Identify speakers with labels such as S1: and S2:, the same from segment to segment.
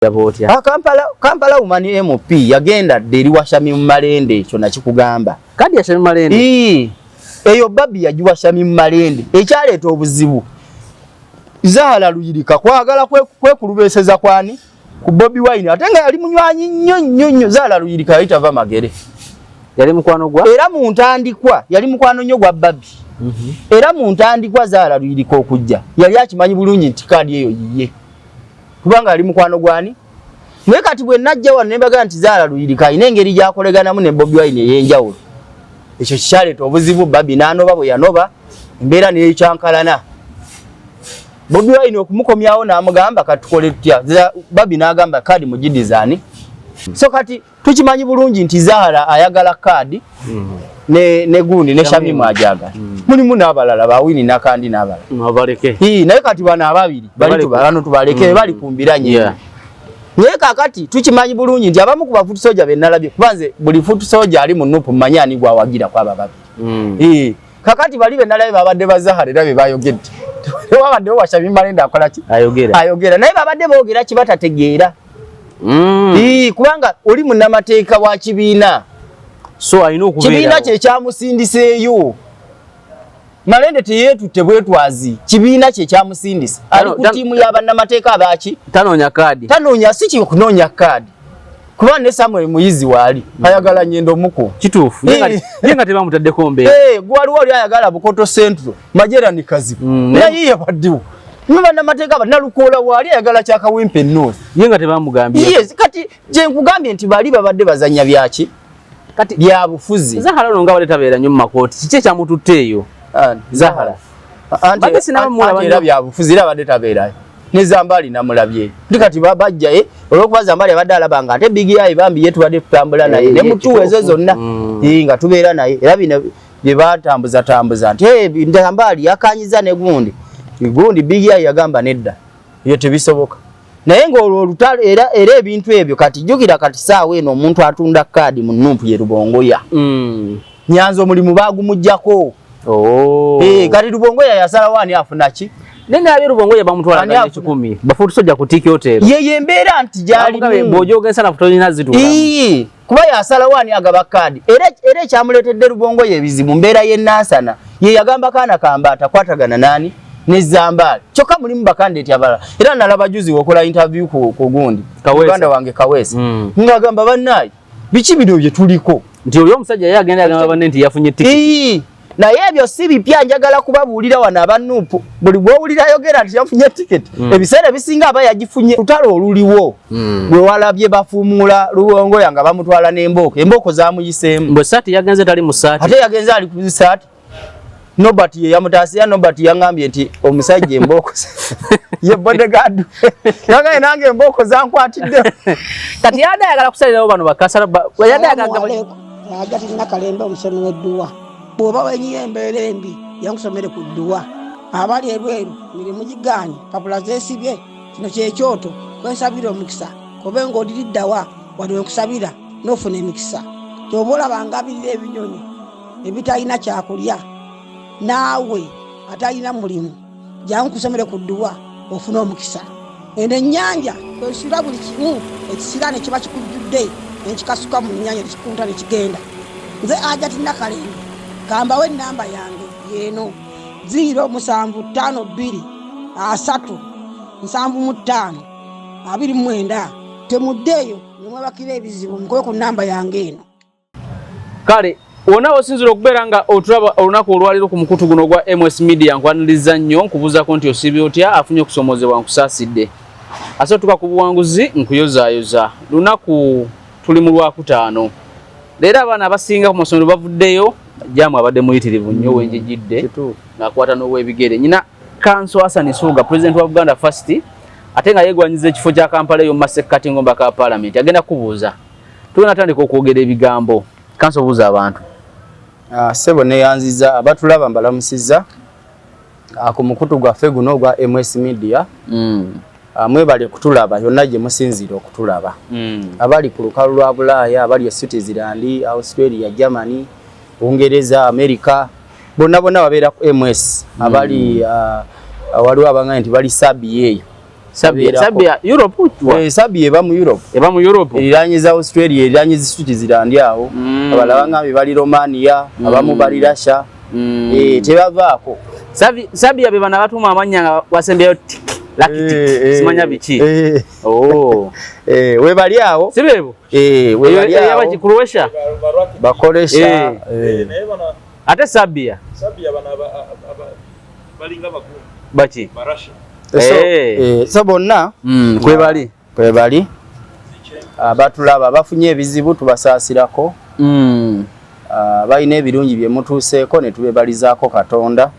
S1: Yabotya. Kampala umani MP yagenda deri wa Shami Malende kyo nakikugamba.
S2: Kadi ya Shami Malende.
S1: Eyo babi yajuwa Shami Malende. Ekyaleeta obuzibu. Zahara Luyirika kwagala kwekulubeseza kwani ku Bobi Wine ate nga yali munywanyi nnyo Zahara Luyirika yitava magere.
S2: Yali mukwano gwa?
S1: Era mu ntandikwa yali mukwano nnyo gwa babi. Era mu ntandikwa Zahara Luyirika okujja yali akimanyi bulungi nti kadi eyo yiye. Kubanga ali mukwano gwani mwe kati bwe najja wano nembaga nti Zahara Luyirika ine engeri gyakoleganamu ne Bobi Wine ey'enjawulo. Ekyo kikyaleeta obuzibu babi n'anoba bwe yanoba embeera n'ekyankalana. Bobi Wine okumukomyawo n'amugamba katukole tutya. Babi n'agamba kadi mugidizaani. So kati tukimanyi bulungi nti Zahara ayagala kadi ne gundi ne Shamimu ajaga. Mulimu n'abalala bawini nakandi n'abalala.
S2: Abaleke.
S1: Naye kati bano ababiri bali tubalano tubaleke bali kumbiranye. Naye kakati tukimanyi bulungi nti abamu ku bafutu soja bennalabye kubanze buli futu soja ali mu nupu manyani gwa wagira kwaba babi. Kakati bali bennalabye babadde ba Zahara era be bayogedde. Wabadde wa Shami Malende akola ki? Ayogera. Naye babadde boogera kibatategeera. Kubanga oli munnamateeka wa kibiina.
S2: So alina okubeera.
S1: Kibiina kye kyamusindiseeyo. Malende teyeetutte bwetwazi. Kibiina kye kyamusindisa. Ali ku ttiimu y'abannamateeka abaki?
S2: Tanoonya kadi.
S1: Tanoonya si kunoonya kadi. Kuba ne Samuel Muyizi waali. Ayagala Nyendo Muko.
S2: Kituufu. Yenga tebamutaddeko mbeera.
S1: Gwaliwo oli ayagala Bukoto Central. Majera ni kazibu. Naye yabaddewo. Bannamateeka bannalukoola waali ayagala Kyakawempe North.
S2: Yenga tebamugambye.
S1: Yes, kati je nkugambye nti bali babadde bazanya byaki? Kati bya bufuzi.
S2: Zahara ono nga baleta nnyo mu makooti. Kiki ekyamututte eyo?
S1: Zahara.
S2: Ante sinabamulaba
S1: era bya bufuzi era badde tabeerayo. Ne Zambali namulabye. Ndikati babajja olwokuba Zambali abadde alabanga ate Big Eye bambi yetubadde tutambula naye ne mutu ezo zonna nga tubeera naye era bino bye batambuza nti Zambali yakanyiza ne gundi Big Eye yagamba nedda iyo tebisoboka. Naye ng'olwo olutalo era ebintu ebyo kati jjukira kati saawa eno omuntu atunda kadi mu Numpu ye Rubongoya. Nyanza omulimu baagumuggyako. Kati Rubongoya yasalawo ani afuna ki?
S2: Nene abye Rubongoya bamutwala nga 10. Bafutu soja ku Tiki Hotel.
S1: Ye mbeera nti gyali
S2: bw'ojogensa na futo nyina zituula.
S1: Kuba yasalawo ani agaba kadi. Era ekyamuleetedde Rubongoya ebizibu mbeera y'ennansana. Ye yagamba kaana kambata kwatagana nani? Ne Zambali. Kyokka mulimu bakandeti abalala. Era nalaba juzi okola interview ku gundi. Uganda wange Kawesa. Ngagamba bannaye biki bino bye tuliko.
S2: Nti oyo omusajja yeye agenda agamba banne nti yafunye tikiti.
S1: Naye ebyo si bipya njagala kubabuulira wano abannupu. Buli gw'owulira ayogera nti yafunye tikiti. Ebiseera ebisinga aba yagifunye lutalo oluliwo. Bwe walabye bafuumula Rubongoya nga bamutwala n'embooko. Embooko zaamuyiseemu.
S2: Bwe saati yagenze tali mu saati.
S1: Ate yagenze ali ku saati. Nobert ye yamutaasiya Nobert yangambye nti omusajja embooko ye bodyguard yagaye nange embooko zankwatidde
S2: kati yada ayagala kusalirawo bano bakasala yada
S3: agati nakalembe omusomi w'edduwa bw'oba wenyiye embeera embi yankusomere ku dduwa abali ebweru mirimu gigaanye papula zeesibye kino kyekyoto kwensabira omukisa kobe ng'oliriddawa wali wenkusabira n'ofuna emikisa kyoba olabanga abirira ebinyonyi ebitalina kyakulya naawe atalina mulimu jangu kusomere ku dduwa ofuna omukisa eno ennyanja kwesula buli kimu ekisira ne kiba kikujjudde nekikasuka mu nnyanja nekikunta nekigenda nze Ajati Nakalembe kambawo ennamba yange yeeno 052537529 temuddeeyo nemwebakira ebizibu mukobe ku nnamba yange eno
S2: kale wona osinzira okubeera nga otulaba olunaku olwaliro ku mukutu guno gwa MS Media nkwaniriza nnyo nkubuuzako nti osibye otya afunye okusomozebwa nkusaasidde asootuka ku buwanguzi nkuyozaayoza lunaku tuli mu Lwakutaano leero abaana abasinga ku masomero bavuddeyo jaamu abadde muyitirivu nnyo wenjijidde ng'akwata n'ow'ebigere nyina Kanso Hassan Suuga President wa Buganda First ate nga yeegwanyiza ekifo kya Kampala eyo mu masekkati ngomba ka Parliament agenda kubuuza tulina tandika okwogera ebigambo Kanso buuza abantu.
S1: Sebo neyanziza abatulaba mbalamusizza ku mukutu gwaffe guno gwa MS Media. Mwebale kutulaba yonna gye musinzira okutulaba. Abali ku lukalu lwa Bulaaya, abali e Switzerland, Australia, Germany, Bungereza, America, bonna babeera ku MS. Abali waliwo abanganya nti bali Sabi yeyo.
S2: Sabia Europe wa
S1: Sabia eba mu Europe iranyiza Australia iranyiza Switzerland yawo abalaba ngambi bali Romania abamu bali Russia tebavaako
S2: Sabia bebana batuma amanya wasembeyo lakiti simanya bichi
S1: we bali awo
S2: sibebo
S1: we bali awo
S2: yaba Croatia
S1: bakolesha
S2: ate Sabia
S4: bana balinga bakuru
S2: bachi
S4: Russia
S1: so bonna kwe bali abatulaba bafunye ebizibu tubasaasirako balina ebirungi bye mutuuseeko ne tubebalizaako Katonda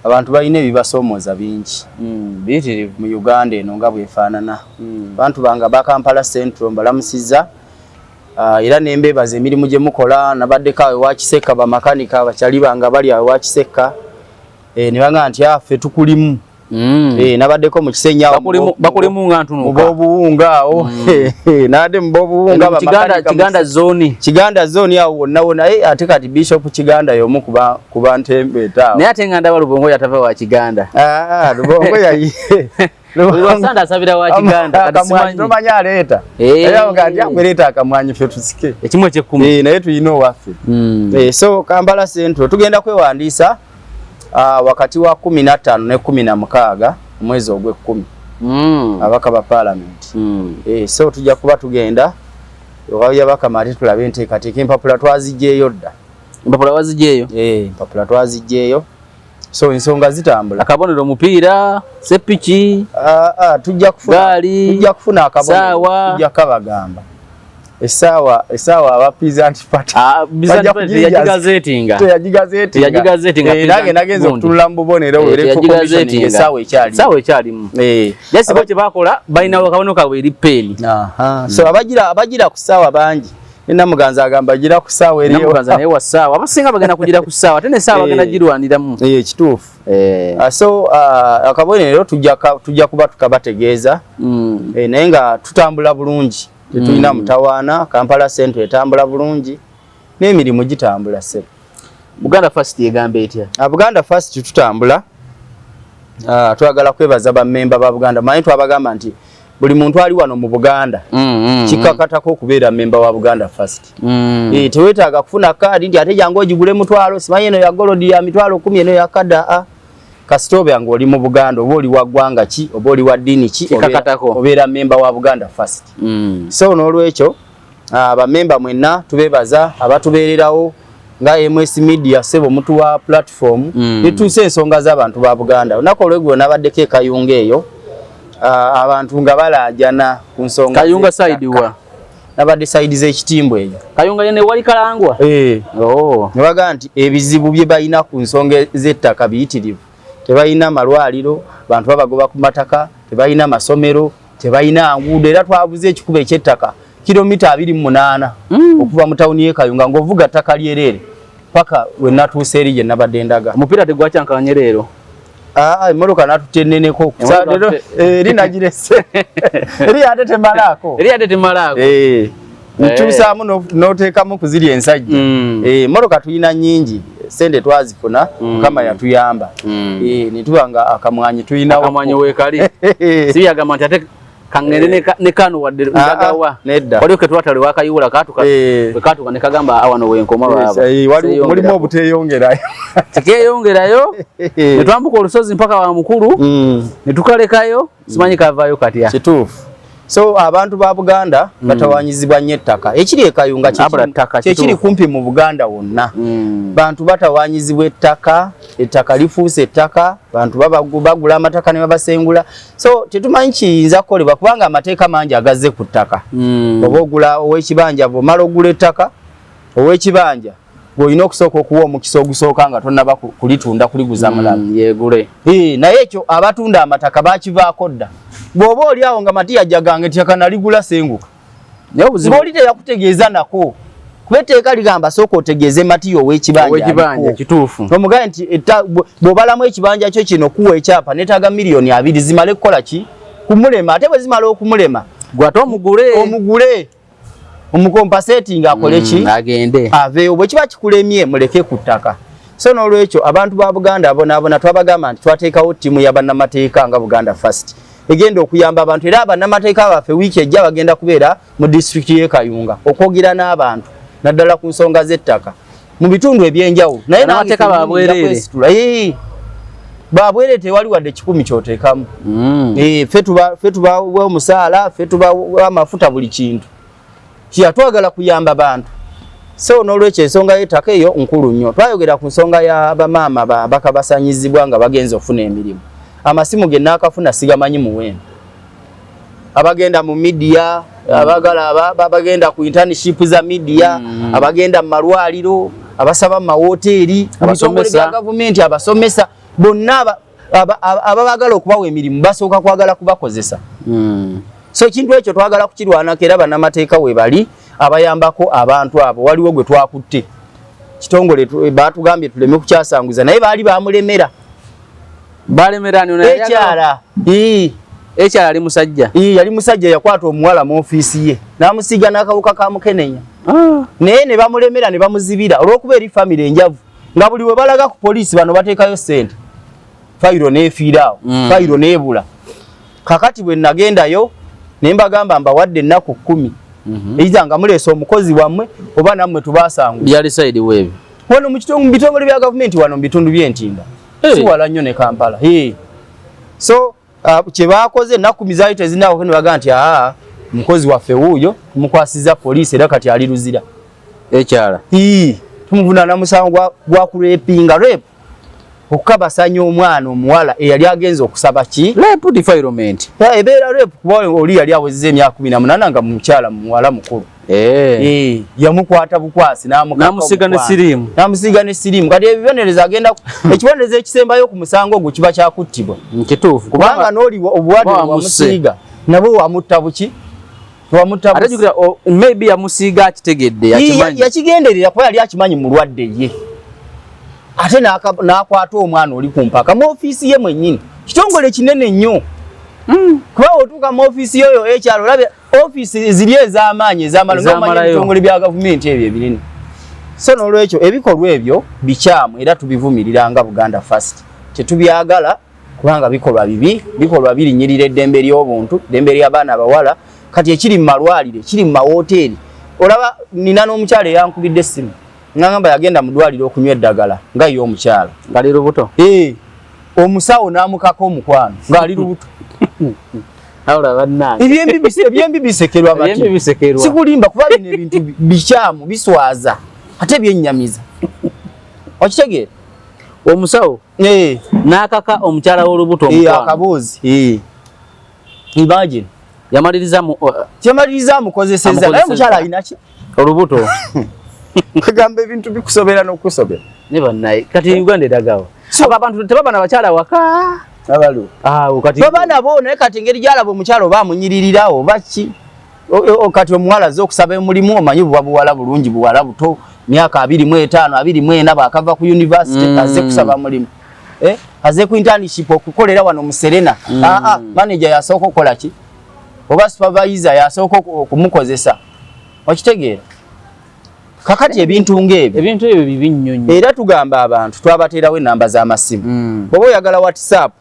S1: abantu balina ebibasomooza bingi
S2: bitirivu
S1: mu Uganda eno nga bwefaanana abantu banga ba Kampala Central mbalamusiza era nembeebaza emirimu gye mukola nabaddeko awe wakiseka bamakanika abakyali banga bali awe wakiseka ne banga nti ffe tukulimu nabaddeko mu Kisenya
S2: bakulimu nga ntunuka
S1: obuwunga awo nade mbobuwunga Kiganda zone awo wonna ate kati Bishop Kiganda y'omu kuba ntembeeta awo
S2: naye ate nganda balubongo yatava wa Kiganda
S1: lubongo yayi
S2: Lwasanda asabira wa Kiganda
S1: akamwanyi tomanya aleeta era ngati akweleta akamwanyi ffe tusike
S2: ekimwe ky'ekkumi
S1: naye tuyina owaffe so Kampala Central tugenda kwewandiisa wakati wa 15 ne 16 mwezi ogwe10 abaka ba parliament so tujja kuba tugenda wabya bakamati tulabe enteekateeka empapula twazijeeyo dda empapula twazijeeyo so ensonga zitambula
S2: akabonero mupiira sepiki
S1: tujja kufuna akabonero tujja kabagamba Esawa aba peasant party
S2: yajigazetinga
S1: nagenze okutulula mbubonero were commission esawa
S2: ekyalimu jasi boche bakola balina akabonero kabwe eri peni
S1: so abagira ku sawa bangi Namuganza agamba gira ku sawa eriyo
S2: Namuganza naye wa sawa abasinga bagenda kugira ku sawa tene sawa bagenda girwaniramu
S1: kituufu so akabonero tujja kuba tukabategeeza naye nga tutambula bulungi tetulina mutawaana Kampala Central etambula bulungi n'emirimu gitambula se
S2: Buganda First yegambe etya
S1: Buganda First tutambula twagala kwebaza ba member ba Buganda manyi twabagamba nti buli muntu ali wano mu Buganda kikakatako okubeera member wa Buganda First tewetaaga kufuna kaadi ndi ate jangu ogigule mutwalo simanyi eno ya golodi ya mitwalo 10 eno ya kada kasitobe yangu oli mu Buganda oba oli wa ggwanga ki oba oli wa ddiini ki obeera member wa Buganda First so n'olwekyo abamemba mwenna tubebaza abatubeererawo nga MS Media sebo mutu wa platform nituuse ensonga z'abantu ba Buganda olunaku olweggulo nabaddeko ekayunga eyo abantu nga balajana ku nsonga
S2: kayunga side wa
S1: nabadde side z'ekitimbwa eyo
S2: kayunga yene wali kalangwa
S1: nebaga nti ebizibu bye balina ku nsonga z'ettaka biyitirivu tebalina malwaliro bantu babagoba ku mataka tebalina masomero tebalina nguudo era twabuze ekikuba eky'ettaka kilomita 28 okuva mu tawuni y'Ekayunga ng'ovuga ttaka lyerere paka we natuuse eri gye nabadde ndaga
S2: omupiira tegwakyankanya leero
S1: emmotoka natutenneneko erinagirese eri ate temalaako nkyusaamu n'oteekamu kuzirya ensajja emmotoka tuyina nnyingi sente twazifuna Mukama yatuyamba nituba nga akamwanyi tuyinawo
S2: akamwanyi weekali siyagamba nti ate kangene ne kano wadde ndagawa waliwo ke twatale wakayula katuka ne kagamba awano wenkoma baba
S1: mulimu obuteeyongerayo
S2: tekeyongerayo ne twambuka olusozi mpaka wa mukulu ne tukalekayo simanyi kavaayo katya
S1: kituufu so abantu ba Buganda batawanyizibwa nnyo ettaka ekiri Ekayunga kyekiri kumpi mu Buganda wonna bantu batawanyizibwa ettaka lifuuse ettaka bantu bagula amataka ne babasengula so tetumanyi kiyinza kukolebwa kubanga amateeka mangi agazze ku ttaka oba ogula ow'ekibanja bw'omala ogula ettaka ow'ekibanja gweolina okusooka okuwa omukisa ogusooka nga tonnaba kulitunda kuliguza mulamu
S2: yeegule
S1: naye ekyo abatunda amataka bakivaako dda bw'oba oli awo nga Matiya jagange ettaka naligula senguka ng'oli teyakutegeeza nako kuba etteeka ligamba sooka otegeeze Matiya ow'ekibanja
S2: kituufu
S1: omugaye nti bw'obalamu ekibanja kyo kino kuwa ekyapa neetaaga miliyoni 2 zimale kukola ki kumulema ate bwe zimala okumulema
S2: gwate
S1: omugule omukompasetinga akole ki
S2: agende
S1: aveeyo bwe kiba kikulemye muleke ku ttaka So n'olwekyo abantu ba Buganda abona twabagamba nti twateekawo ttiimu y'abannamateeka nga Buganda First egenda okuyamba abantu era abannamateeka baffe wiiki ejja bagenda kubeera mu disitulikiti y'e Kayunga okwogera n'abantu naddala ku nsonga z'ettaka mu bitundu ebyenjawulo naye
S2: n'amateeka babwerere
S1: babwere tewali wadde 10 kyoteekamu ffe tubawa omusaala ffe tubawa amafuta buli kintu kyatwagala kuyamba bantu. So n'olwekyo ensonga y'ettaka eyo nkulu nnyo. Twayogera ku nsonga ya bamaama bakabasanyizibwa nga bagenza okufuna emirimu. Amasimu ge naakafuna sigamanyi muwendo. Abagenda mu media, abagenda ku internship za media, abagenda mu malwaliro, abasaba mu mahoteri, abasomesa bya gavumenti, abasomesa bonna ababagala okubawa emirimu basooka kwagala kubakozesa. So ekintu ekyo twagala kukirwanako era bannamateeka we bali abayambako abantu abo waliwo gwe twakutte kitongole batugambye tuleme kukyasanguza naye baali bamulemera ekyala
S2: ali musajja
S1: yali musajja yakwata omuwala mu ofiisi ye n'amusiiga n'akawuka ka mukenenya naye ne bamulemera ne bamuzibira olw'okuba eri famire enjavu nga buli we balaga ku poliisi bano bateekayo ssente fayiro n'efiiraawo fayiro n'ebula kakati bwe nagendayo ne mbagamba mbawadde ennaku 10 eiza nga muleese omukozi wammwe oba nammwe tubaasangu
S2: byali side webyo
S1: wano mu bitongole bya gavumenti wano mu bitundu by'entimba si wala nnyo ne Kampala so kye baakoze ennaku 10 zaayita ezinaako ne bagamba nti mukozi waffe wuuyo tumukwasiza poliisi era kati ali luzira
S2: ekyala
S1: tumuvunaana musango gwa kulepinga rep okukabasanya omwana omuwala eyali agenza okusaba ki
S2: rep defilement
S1: ebeera rep kuba oli yali awezeza emyaka 18 nga mukyala muwala mukulu yamukwata bukwasi
S2: n'amusiga
S1: ne sirimu kati ebibonereza agenda ekibonereza ekisembayo ku musango ogwo kiba kyakuttibwa
S2: nkituufu
S1: kubanga n'oli obuwadde wamusiiga nabwe wamutta buki
S2: atajukira maybe yamusiiga akitegedde
S1: yakigenderera kuba yali akimanyi mulwadde ye ate n'akwata omwana oli ku mpaka mu ofiisi ye mwennyini kitongole kinene nnyo kuba otuuka mu ofiisi yoyo ekyalo olabe ofiisi ziri ez'amaanyi ez'amala ebitongole bya gavumenti ebyo ebinene. So n'olwekyo ebikolwa ebyo bikyamu era tubivumirira nga Buganda First tetubyagala kubanga bikolwa bibi bikolwa birinyirira eddembe ly'obuntu eddembe ly'abaana abawala kati ekiri mu malwaliro ekiri mu mawoteeri olaba nina n'omukyala eyankubidde essimu ngamba yagenda mu ddwaliro okunywa eddagala nga ye omukyala
S2: ngali lubuto
S1: omusawo n'amukako omukwano ng'ali lubuto ebyembi bisekerwa bati sikulimba kuba bino ebintu bikyamu biswaza ate byennyamiza okitegeera
S2: omusawo n'akaka omukyala w'olubuto omukwano
S1: akaboozi imagine yamaliriza amukozeseza naye omukyala alina ki
S2: olubuto
S1: kagamba ebintu bikusobera n'okusobera
S2: ne bannaye kati Uganda edagawa abo abantu tebabana bakyala waka
S1: abalo kati babana bo naye kati engeri gyalaba omukyala oba amunyiririrawo baki kati omuwala azze okusaba emulimu omanyi buba buwala bulungi buwala buto myaka 25 24 bakava ku university azze kusaba mulimu azze ku internship okukolera wano mu Serena manager yasooka okukola ki oba supervisor yasooka okumukozesa okitegeera kakati ebintu ng'ebyo
S2: bibi nnyo nnyo
S1: era tugamba abantu twabateerawo ennamba z'amasimu bw'oba oyagala WhatsApp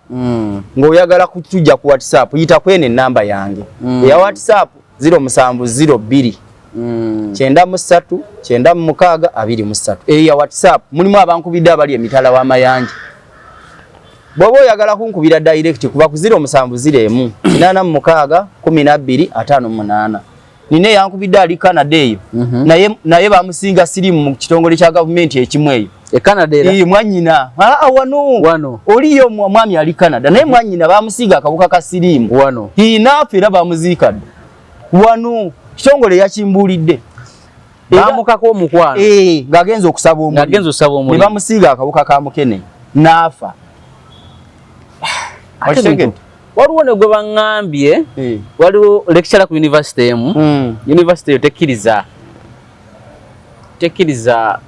S1: ng'oyagala kutujja ku WhatsApp yita kweno ennamba yange eya WhatsApp 0702 93 96 23 eya WhatsApp mulimu abankubidde abali emitala w'amayanja bw'oba oyagala kunkubira direct kuba ku 0701 86 12 58 nine yankubidde ali Canada eyo naye bamusinga sirimu mu kitongole kya gavumenti ekimu eyo
S2: Canada era
S1: mwanyina wano oliyo mwami ali Canada naye mwanyina bamusiga akabuka ka sirimu
S2: wano
S1: naafe era bamuziikadde wano kitongole yakimbulidde
S2: bamukako omukwano
S1: ng'agenza okusaba omulimu ne bamusiiga akabuka ka mukene naafa
S2: waliwo ne gwe baŋŋambye waliwo lecturer ku university emu university eyo tekkiriza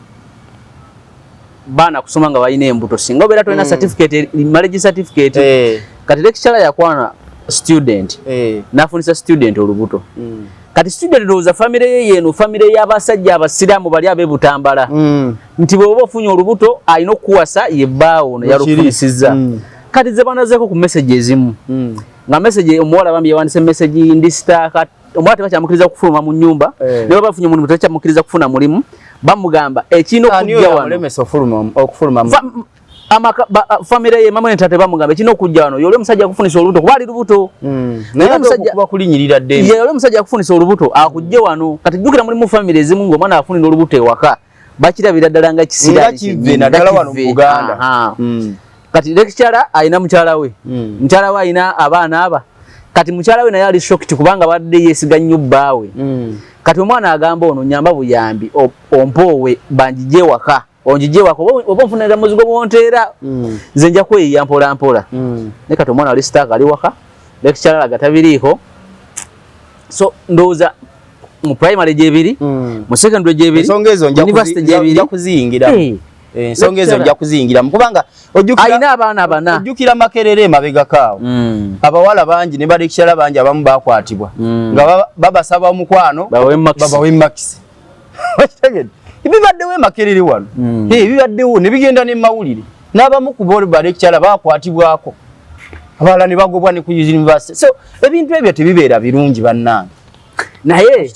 S2: baana kusoma nga balina embuto singa obeera tolina certificate marriage certificate kati lecturer yakwana student n'afunisa student olubuto kati student ndowooza famire yeno famire y'abasajja abasiraamu bali abe Butambala nti bw'oba ofunye olubuto alina okuwasa ye bbaawo ono yalufunisizza kati ze banazeeko ku message ezimu nga message omuwala bambi yawandise message ndi star omuwala tebakyamukiriza kufuluma mu nnyumba ne baba bafunye omulimu tebakyamukiriza kufuna mulimu bamugamba ekino okujja wano famire ye mama ne tate bamugamba ekino okujja wano yole omusajja akufunisa olubuto kuba ali lubuto
S1: naye omusajja kuba kulinyirira ddembe
S2: yole omusajja akufunisa olubuto akujje wano kati jjukira mulimu famire ezimu ng'omwana afunira olubuto ewaka bakirabira ddala nga kisira
S1: kive naddala wano mu Buganda
S2: kati lecturer ayina mukyala we mukyala we ayina abaana aba kati mukyala we naye ali shocked kubanga badde yeesiga nnyo bbaawe kati omwana agamba ono nyamba buyambi ompoowe banjije waka onjije waka oba nfunira muzigo bwonteera nze nja kweyiya mpola mpola ne kati omwana ali stuck ali waka lecturer agatabiriiko so ndowooza mu primary gyebiri mu secondary gyebiri
S1: ensonga ezo nja kuziyingira ensonga ezo nja kuziyingira kubanga
S2: ayina abaana bana
S1: ojjukira Makerere emabega kaawo abawala bangi ne balekishala bangi abamu bakwatibwa nga babasaba omukwano babawe makisi ebibaddewo Makerere wano ebibaddewo ne bigenda ne mawulire n'abamu ku bo balekishala bakwatibwako abalala ne bagobwa ne ku university so ebintu ebyo tebibeera birungi bannange
S2: naye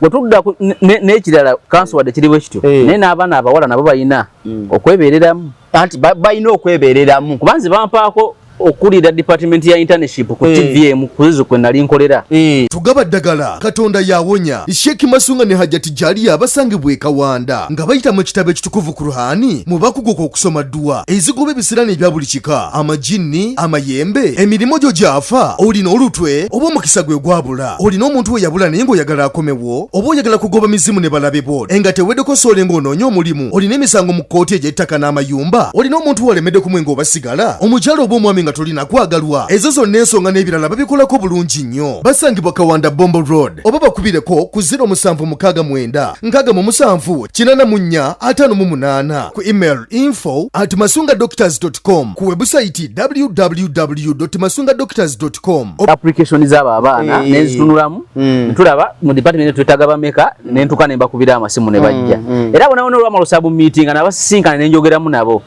S2: wetudda n'ekirala kanso wadde kiri bwe kityo naye n'abaana abawala nabo balina okwebeereramu
S1: anti balina okwebeereramu
S2: kubanze bampaako okulira department ya internship ku TVM kuzizo kwe nali nkolera
S5: tugaba ddagala Katonda yawonya Sheikh Masunga ne Hajati Jaliya abasangibwa Kawanda nga bayita mu kitabo ekitukuvu Qur'ani mu bakugoka okusoma dua ezigobe bisirani ebya buli kika amajinni amayembe emirimo gyo gyafa olina olutwe oba mukisa gwe gwabula olina omuntu we yabula naye ng'oyagala akomewo oba oyagala kugoba mizimu ne balabe boda enga teweddeko solenga onoonya omulimu olina emisango mu kkooti egy'ettaka n'amayumba olina omuntu walemedde ku mwenga obasigala omukyalo oba omwami nga tolina kwagalwa ezo zonna ensonga n'ebirala babikolako bulungi nnyo basangibwa Kawanda Bombo Road oba bakubireko ku 0769 ku email info@masungadoctors.com ku website www.masungadoctors.com
S2: application z'aba abaana nezitunulamu ntulaba mu department twetaga bameka nentuka nemba kubira amasimu ne bajja era bona ono lwamalo sabu meeting n'abasisinkana nenjogeramu nabo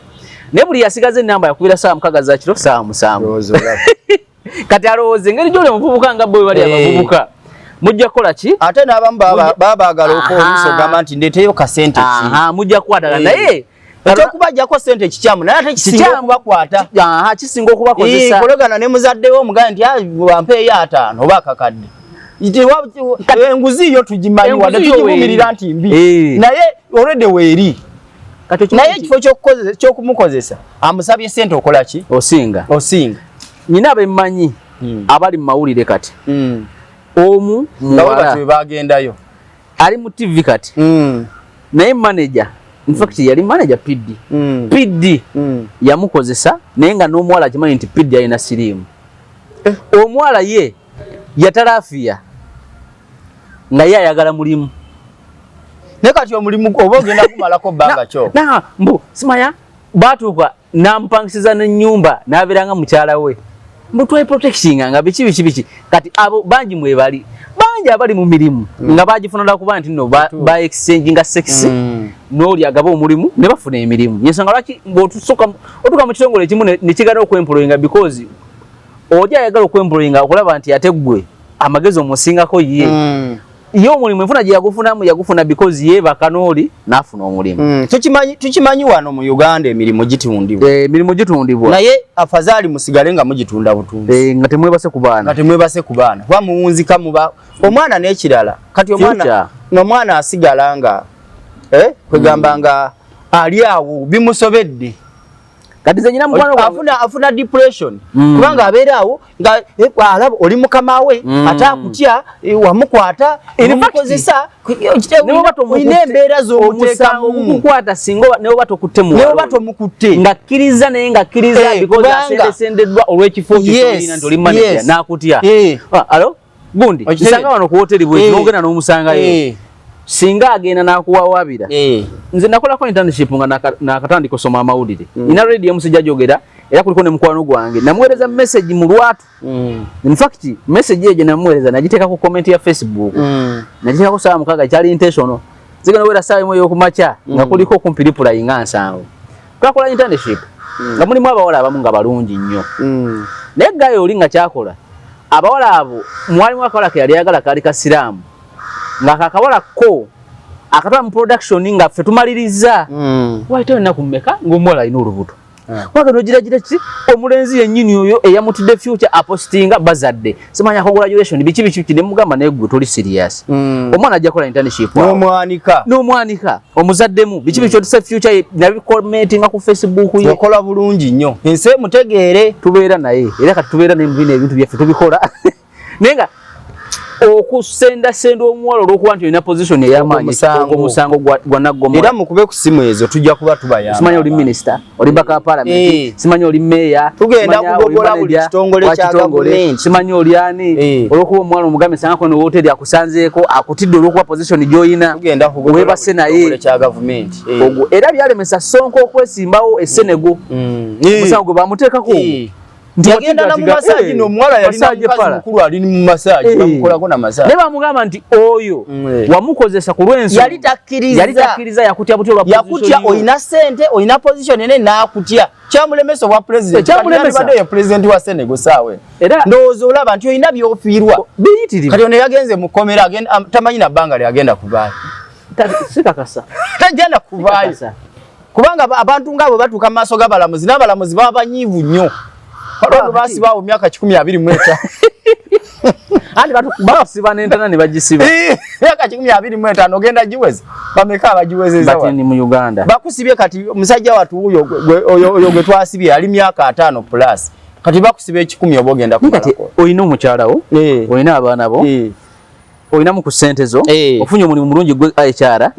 S2: ne buli yasigaze namba yakubira saa mukaga za kiro saa musanvu kati alowooze ngeri gy'oli muvubuka nga bwe bali abavubuka mujja kukola ki
S1: ate n'abamu baagala okwoluusa ogamba nti ndeeteyo kasente ki
S2: mujja kukwatala naye
S1: ekyokubajjako sente kikyamu naye ate kisinga okubakwata
S2: kisinga okubakozesa
S1: kologana ne muzaddewo omugaye nti wampeeyo 5 oba akakadde enguzi yo tugimanyi wadde tugivumirira nti mbi naye olwedde weeri naye ekifo ky'okumukozesa amusabye sente okola ki
S2: osinga nyina abemmanyi abali mu mawulire kati omu muwala
S1: bagendayo
S2: ali mu TV kati naye manager in fact yali manager PD yamukozesa naye nga n'omuwala akimanyi nti PD alina siriimu omuwala ye yatalafiya nga ye ayagala mulimu
S1: ne kati omulimu oba ogenda kumalako bbanga kyo
S2: mbu simanya batuuka nampangisiza n'ennyumba n'abeeranga mukyala we mbu twaye protectinga nga biki kati abo bangi mwebali bangi abali mu mirimu nga bagifunira kuba nti nno ba exchange nga sex n'oli agaba omulimu ne bafuna emirimu yensonga lwaki ng'otuka mu kitongole ekimu ne kigana okwemployinga because oja ayagala okwemployinga okulaba nti ate ggwe amagezi omusingako ye yo omulimu enfuna gye yagufuna because ye bakanooli n'afuna omulimu
S1: tukimanyi wano mu Uganda emirimu gitundibwa naye afazaali musigale nga mugitunda butunzi
S2: nga temwebase ku baana wamuwunzika muba omwana n'ekirala kati omwana asigala nga kwegamba nga ali awo bimusobedde kati ze nyina mukwano
S1: afuna depression kubanga abeera awo nga alaba oli mukama we atakutya wamukwata ebimukozesa ine embeera z'omuteekamu
S2: okukwata singa ne oba tomukutte nga kkiriza naye nga kkiriza because asendesendeddwa olw'ekifo kyolina nti oli manager n'akutya alo gundi nsanga wano ku hoteri bwe n'ogenda n'omusangayo singa agenda n'akuwawaabira nze nakolako internship nga nakatandika osoma amawulire ina radio musijja jogera era kuliko ne mukwano gwange namuweereza message mu lwatu in fact message eje namuweereza najiteeka ku comment ya Facebook najiteeka ku saa mukaga kyali intentional zigana wera saa imwe yokumacha nga kuliko kumpiripula ingansango twakola internship nga mulimu abawala abamu nga balungi nnyo naye gayo oli nga kyakola abawala abo mwalimu akola ke yali yagala kali kasiramu nga kakawala ko akatwa mu production nga ffe tumaliriza waite na kumeka ngomola ino rubuto waka no gira kiti omulenzi yennyini oyo eyamutidde future apostinga bazadde simanya congratulation bichi kide mugamba naye gwe toli serious omwana ajja kola internship no mwanika omuzadde mu bichi tse future nabi commenting ku Facebook ye
S1: yakola bulungi nnyo ense mutegeere
S2: tubeera naye era katubeera ne mbine ebintu byaffe tubikola nenga okusenda omuwalo olwokuba nti olina position ey'amaanyi omusango gwa Naggomola
S1: era mukube ku simu ezo tujja kuba tubayamba
S2: simanya oli minister oli baka parliament simanya oli mayor
S1: tugenda kugogola buli kitongole kya government
S2: simanya oli ani olwokuba omuwalo omugambe sangako ne hoteli akusanzeeko akutidde olwokuba position gy'olina
S1: tugenda kugogola
S2: webase naye
S1: kya government
S2: ogwo era byalemesa Sonko okwesimbawo Senegal omusango gwe bamuteekako
S1: yagenda na mu masaji no mwala yalina mukazi mukulu ali mu masaji bamukolako na masaji
S2: ne bamugamba nti oyo wamukozesa ku lwenso
S1: yali takkiriza
S2: yakutya butyo lwa position
S1: yakutya oyina sente oyina position ene nakutya kyamulemeso wa president
S2: kyamulemesa
S1: ya president wa Senegal sawe
S2: era
S1: ndowooza olaba nti oyina byofiirwa
S2: biyitirivu
S1: kati ono yagenze mu komera agenda tamanyi na bbanga lyagenda kuvaayo
S2: sikakasa
S1: tagenda kuvaayo kubanga abantu ngabo batuuka mu maaso g'abalamuzi n'abalamuzi baba banyiivu nnyo Pardon basi bawo myaka 12
S2: andi batukusiba n'entana ne bagisiba
S1: myaka 12 ogenda jiweze bameka abajiwezeza
S2: bati ni mu Uganda
S1: bakusibye kati musajja watu oyo gwe twasibye ali myaka 5 plus kati bakusibye 10 obogenda
S2: kukola oyina omukyala wo oyina abaana bo oyina mu kusente zo ofunye omulimu mulungi gwe ayikyara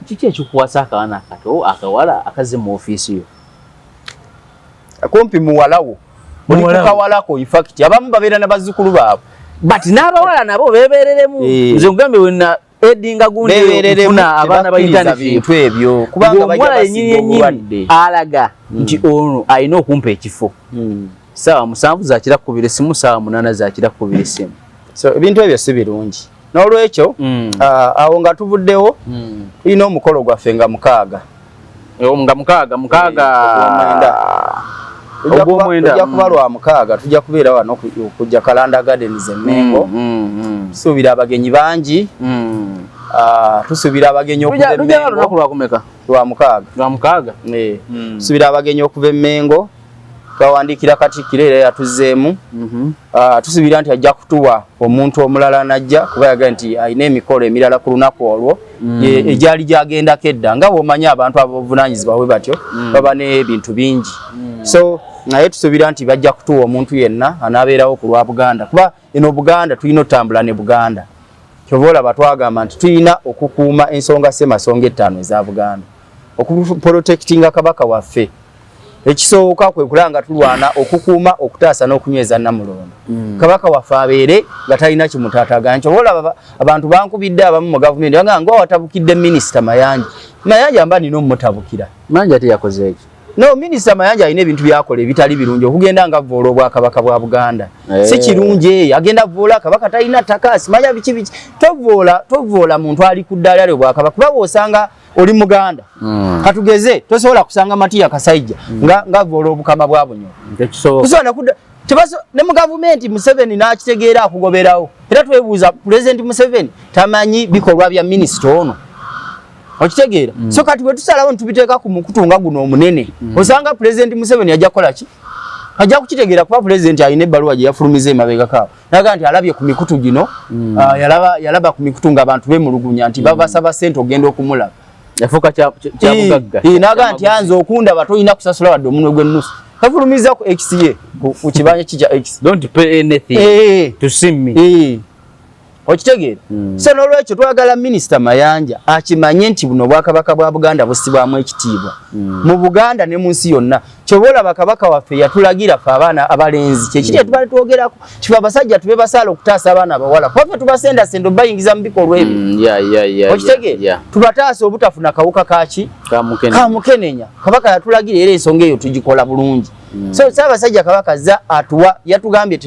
S2: kiki ekikuwasa akaana akato akawala akaze mu office yo
S1: akompi muwalawo oli kukawalako in fact abamu babeera na bazzukulu baabo
S2: but n'abawala nabo beebereremu nze nkugambe wena edinga gundi funa abaana bayitana
S1: bintu ebyo kubanga bajja
S2: basimbye alaga nti ono ayina okumpa ekifo sawa 7 zakira kubire simu sawa 8 zakira kubire simu
S1: so ebintu ebyo si birungi n'olwekyo awo nga tuvuddewo tulina omukolo gwaffe nga mukaaga tujja kuba lwa mukaaga tujja kubeera wano okujja Kalanda Gardens Emmengo tusuubira abagenyi bangi tusuubira abagenyi okuva Emmengo lwa mukaaga tusuubira abagenyi okuva Emmengo twawandiikira Katikkiro era yatuzzeemu tusuubira nti ajja kutuwa omuntu omulala najja kuba yaga nti alina emikolo emirala ku lunaku olwo egyali gyagendako edda nga bw'omanyi abantu abavunaanyizibwa bwe batyo baba n'ebintu bingi so naye tusuubira nti bajja kutuwa omuntu yenna anaabeerawo ku lwa Buganda kuba eno Buganda tulina otambula ne Buganda kyova olaba twagamba nti tulina okukuuma ensonga ssemasonga 5 eza Buganda okuprotectinga kabaka waffe ekisooka kwe kulanga tulwana okukuuma okutaasa n'okunyweza Namulondo kabaka waffe abeere nga talina kimutaataganya kyova olaba abantu bankubidde abamu mu gavumenti bagamba nga watabukidde minisita Mayanja amba nina omumutabukira
S2: Mayanja teyakoze eki
S1: no minisita Mayanja alina ebintu byakola ebitali birungi okugenda nga voola obwakabaka bwa Buganda si kirungi agenda voola kabaka talina ttaka simanya biki tovoola muntu ali ku ddaala lyo bwakabaka kuba bw'osanga oli Muganda katugeze tosobola kusanga Matiya Kasaija nga voola obukama bwa Bunyoro ne mu gavumenti Museveni n'akitegeera akugoberawo era twebuuza President Museveni tamanyi bikolwa bya minisita ono okitegeera so kati bwe tusalawo ntubiteeka ku mukutunga guno omunene osanga President Museveni ajja kola ki ajja kukitegeera kuba President alina ebbaluwa gye yafulumiza emabega kawo naga nti alabye ku mikutu gino yalaba ku mikutu ng'abantu bemulugunya nti babasaba ssente ogenda okumulaba
S2: yafuuka kyabugagga
S1: naga nti anze okundaba tolina kusasula wadde omunwe gw'ennusu kafulumiza ku XA ku kibanja kija X
S2: don't pay anything to see me
S1: okitegeera so n'olwekyo twagala minisita Mayanja akimanye nti buno bwakabaka bwa Buganda busibwamu ekitiibwa mu Buganda ne mu nsi yonna kyobola bakabaka waffe yatulagira ffe abaana abalenzi kyekiri tubale twogerako kifa abasajja tube basaala okutaasa abaana abawala kuba tubasenda sendo bayingiza mu bikolwa ebyo okitegeera tubataasa obutafuna kawuka kaki kamukenenya kabaka yatulagira era ensonga eyo tugikola bulungi So Ssaabasajja Kabaka azza atuwa yatugambye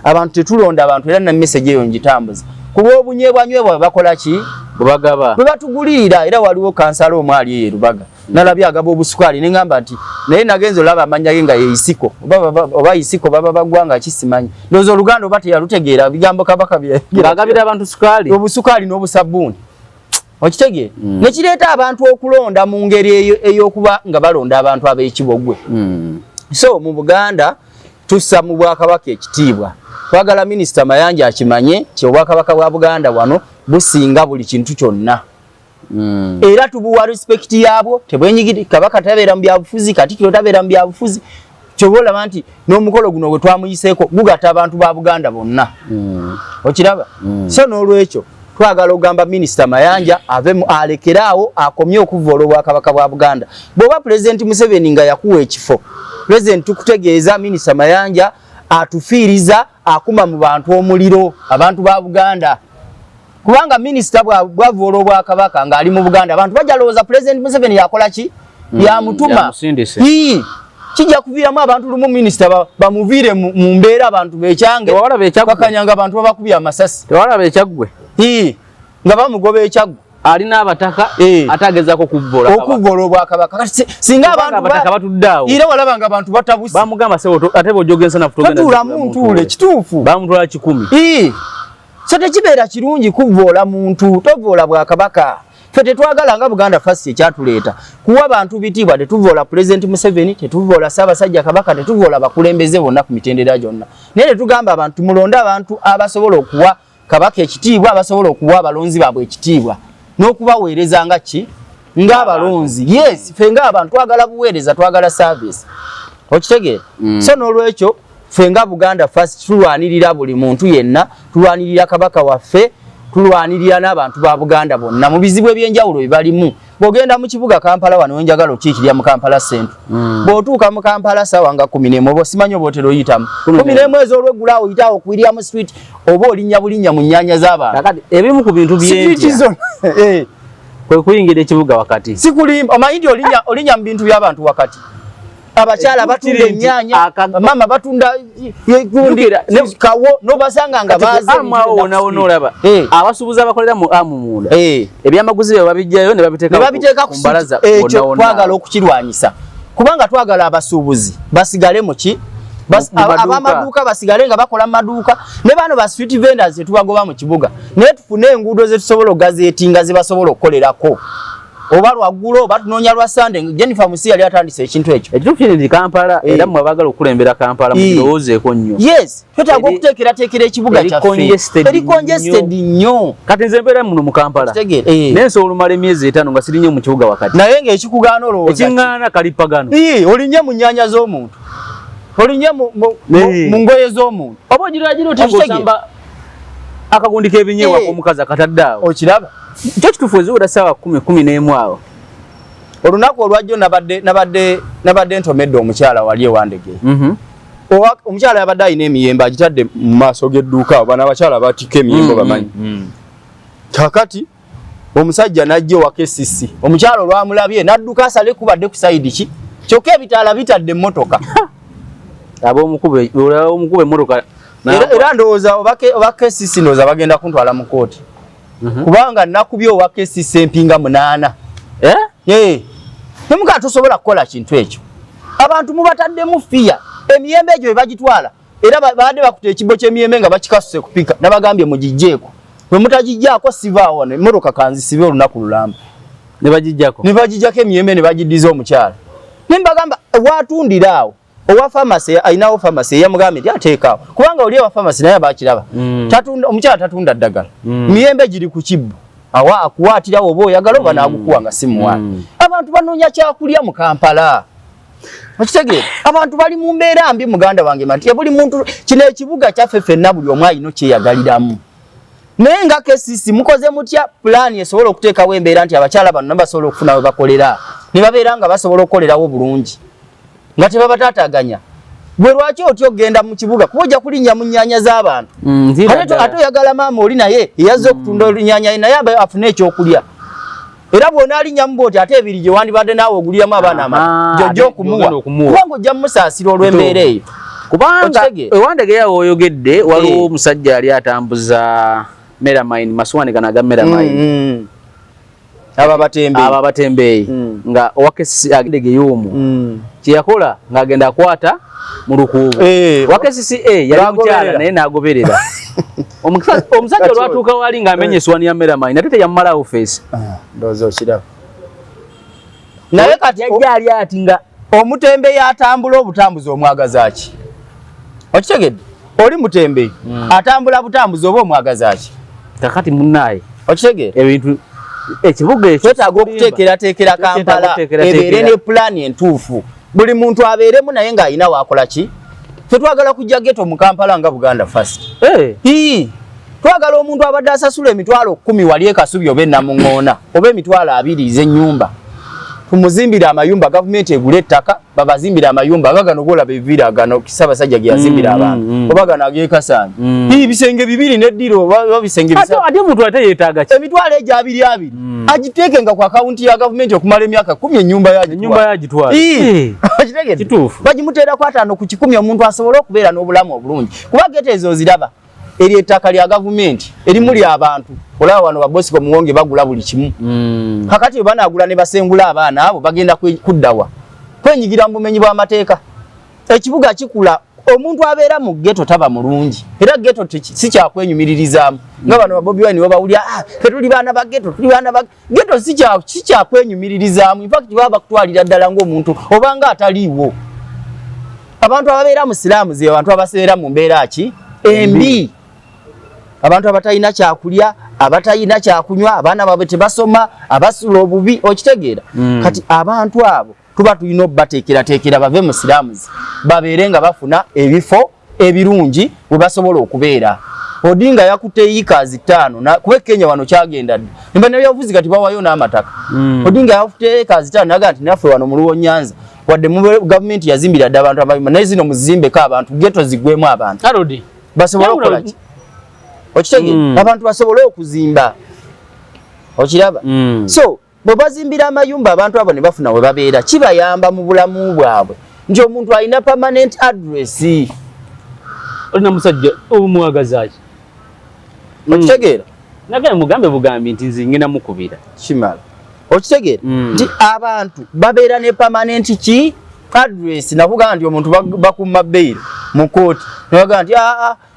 S1: abantu tetulonda abantu era na message eyo ngitambuza kuba obunywebwanywebwa bakola ki
S2: bubagaba
S1: bwe batugulira era waliwo kansala omwali Rubaga nalabye agaba obusukali nengamba nti naye nagenzo laba amanya genga yeisiko oba isiko baba bagwanga kisimanyi ndozo Luganda obate yalutegeera bigambo Kabaka
S2: bagabira abantu sukali
S1: obusukali n'obusabuni okitegeera nekireeta abantu okulonda mu ngeri eyokuba nga balonda abantu ab'ekibogwe so mu Buganda tussa mu Bwakabaka ekitiibwa twagala Minisita Mayanja akimanye ti Obwakabaka bwa Buganda wano businga buli kintu kyonna era tubuwa respect yabwo tebwenyigiri Kabaka tabeera mu byabufuzi Katikkiro tabeera mu byabufuzi kyobola nti n'omukolo guno gwe twamuyiseeko gugata abantu ba Buganda bonna okiraba so n'olwekyo twagala ogamba Minisita Mayanja ave mu alekeraawo akomye okuvoola Obwakabaka bwa Buganda bw'oba President Museveni nga yakuwa ekifo President tukutegeeza Minisita Mayanja atufiiriza akuma mu bantu omuliro abantu ba Buganda kubanga Minisita bwavoola Obwakabaka nga ali mu Buganda abantu bajalooza President Museveni yakola ki yamutuma kijja kuviiramu abantu lumu Minisita bamuviire mu mbeera abantu becyange bakanyanga abantu babakubya amasasi
S2: tewalaba ekyaggwe
S1: nga bamugoba ekyaggo
S2: alina abataka atagezako okuvoola
S1: Obwakabaka singa abantu
S2: batuddeawo
S1: era walabanga abantu batabusi
S2: bamugamba ate bw'ojogensa
S1: natula muntu kituufu
S2: bamutwala 10
S1: so tekibeera kirungi kuvoola muntu tovoola Bwakabaka ffe tetwagala nga Buganda First ekyatuleeta kuwa abantu bitiibwa tetuvoola President Museveni tetuvoola Ssaabasajja Kabaka tetuvoola bakulembeze bonna ku mitendera gyonna naye tetugamba abantu mulonde abantu abasobola okuwa Kabaka ekitiibwa abasobola okuwa abalonzi baabwe ekitiibwa n'okubaweereza nga ki ng'abalonzi yes ffe ng'abantu twagala buweereza twagala service okitegeera so n'olwekyo ffe nga Buganda First tulwanirira buli muntu yenna tulwanirira Kabaka waffe tulwanirira n'abantu ba Buganda bonna mu bizibu ebyenjawulo bibalimu bw'ogenda mu kibuga Kampala wano wenjagala okiikirya mu Kampala Centre bw'otuuka mu Kampala sawa nga 11 oba simanyi oba otera oyitamu 11 ez'olweggula oyitawo okuyiryamu street oba olinnya mu nnyanja z'abantu
S2: ebimu ku bintu by'entya kwe kuyingira ekibuga wakati
S1: si kulimba omanyi nti olinya mu bintu by'abantu wakati abakyala batunda ennyaanya mama batunda kawo n'obasanga nga
S2: bazeolaba abasuubuzi abakolera mu amumunda ebyamaguzi bye babijjayo ne babiteeka ku mbalaza
S1: ekyo twagala okukirwanyisa kubanga twagala abasuubuzi basigale mu ki abamaduuka basigale nga bakola mu maduuka ne bano ba street vendors tetubagoba mu kibuga naye tufune enguudo zetusobola ogazeetinga ze basobola okukolerako oba lwaggulo batunoonya lwa Sunday Jennifer Musi yali atandise ekintu ekyo
S2: ekituukirindi Kampala era mmwe abagala okulembera Kampala mukirowoozeeko nnyo
S1: yes twetaaga okuteekerateekera ekibuga kyaffe eri congested nnyo
S2: kati nze mbeera muno mu Kampala nensobola olumala emyezi 5 nga sirinnye mu kibuga wakati
S1: naye ng'ekikugaana olowooza
S2: ekiŋŋaana kalipagano
S1: olinnye mu nnyanja z'omuntu olinnye mu ngoye z'omuntu
S2: oba ogiragira oti ng'osamba akagundi k'ebinyeebwa k'omukazi akatadde awo
S1: okiraba
S2: kyo kituufu eziwera ssaawa 10 awo
S1: olunaku olwajjo nabadde ntomedde omukyala wali ewandege omukyala yabadde alina emiyembe agitadde mu maaso g'edduuka bano abakyala batikka emiyembe bamanyi kakati omusajja n'ajja ewa KCC omukyala olwamulabye n'adduka asale kubadde ku sayidi ki kyokka ebitaala bitadde emmotoka
S2: ab'omukube emmotoka
S1: era ndowooza oba KCC ndowooza bagenda kuntwala mu kooti kubanga nakubye owa KCC empinga 8 nemuka tosobola kukola kintu ekyo abantu mubataddemu fiya emiyembe egyo bagitwala era baadde bakuta ekibbo ky'emiyembe nga bakikasuse kupika nabagambye mugijjeeko bwe mutagijjaako sivaawo emmotoka kanzisibe olunaku lulamba
S2: ne bagijjako
S1: emiyembe ne bagiddiza omukyala nembagamba watundira awo owa pharmacy ayinawo pharmacy yamugambye nti ateekaawo kubanga oli ewa pharmacy naye abakiraba omukyala tatunda ddagala miyembe giri ku kibbo awa akuwaatirawo oba oyagala oba naagukuwa nga si muwala abantu banoonya kyakulya mu Kampala okitegeera abantu bali mu mbeera mbi muganda wange manti buli muntu kino ekibuga kyaffe ffenna buli omu alina kyeyagaliramu naye nga KCC mukoze mutya pulaani esobola okuteekawo embeera nti abakyala bano basobola okufuna we bakolera ne babeera nga basobola okukolerawo bulungi nga tebabataataganya gwe lwaki otyo ogenda mu kibuga kuba ojja kulinnya mu nnyanja z'abantu ate oyagala maama oli naye eyazze okutunda olunyanya naye afune ekyokulya era bwona alinnya mu booti ate ebiri gye wandibadde naawe oguliramu abaana amata jojja okumuwa kubanga ojja mumusaasira olw'embeera eyo
S2: kubanga ewandege oyogedde waliwo omusajja yali atambuza melamine masuwani gana ga melamine
S1: aba
S2: batembeeyi nga owakesisi agedege y'omu kyeyakola ng'agenda akwata mu lukuubo wakesisi yali mukyala naye n'agoberera omusajja olwatuuka wali ng'amenya essuwani ya melamine ate teyamumalawo feesi
S1: ndowooza okiraba naye kati
S2: yajja ali ati nga
S1: omutembeeyi atambula obutambuzi omwagaza ki okitegedde oli mutembeeyi atambula butambuzi oba omwagaza ki
S2: kakati munnaaye
S1: okitegedde
S2: ebintu ekibuga ekyo
S1: twetaaga okuteekerateekera Kampala ebeere ne pulaani entuufu buli muntu abeeremu naye ng'alina waakola ki tetwagala kujja geto mu Kampala nga Buganda First twagala omuntu abadde asasula emitwalo 10 wali ekasubi oba enamuŋŋoona oba emitwalo 2 ez'ennyumba tumuzimbire amayumba gavumenti egula ettaka babazimbire amayumba nga gano golaba evira gano Ssaabasajja ge yazimbira abantu oba gano ag'ekasanja bisenge 2 n'eddiro oba bisenge bisatu
S2: ate omuntu ate yeetaaga ki
S1: emitwalo egyo 2 agiteekenga ku akawunti ya gavumenti okumala emyaka 10 ennyumba
S2: yagitwala
S1: kituufu bagimuteerako 5 ku 10 omuntu asobole okubeera n'obulamu obulungi kuba geto ezo ziraba eri ettaka lya gavumenti erimu ly'abantu olaba wano babosi Muwonge bagula buli kimu kakati banaagula ne basengula abaana abo bagenda kuddawa kwenyigira mu bumenyi bw'amateeka ekibuga kikula omuntu abeera mu geto taba mulungi era geto si kyakwenyumirizaamu nga bano babobi wine babawulya tuli baana ba geto geto si kyakwenyumirizaamu infact baba bakutwalira ddala ng'omuntu obanga ataliiwo abantu ababeera mu silaamu ze abantu abaseera mu mbeera ki embi abantu abatalina kyakulya abatalina kyakunywa abaana baabwe tebasoma abasula obubi okitegeera kati abantu abo tuba tulina obbateekerateekera bave mu silaamuzi babeere nga bafuna ebifo ebirungi we basobola okubeera Odinga yakutte yiikazi 5 kuba Kenya wano kyagenda nimba nebyabufuzi kati bawayo n'amataka Odinga yakutte yiikazi 5 naga nti naffe wano mu Luwonyanza wadde mu gavumenti yazimbira dda abantu abayima naye zino muzimbeko abantu geto zigwemu abantu
S2: Harodi
S1: basobola okukola ki okitegeera abantu basobole okuzimba okiraba so bwe bazimbira amayumba abantu abo ne bafuna we babeera kibayamba mu bulamu bwabwe nti omuntu alina permanent address
S2: olina musajja omwagazaaki
S1: okitegeera
S2: nagala mugambe bugambi nti nze ngenda mukubira
S1: kimala okitegeera nti abantu babeera ne permanent ki address nakugaa nti omuntu bakuma bbeera mu kooti nabagaa nti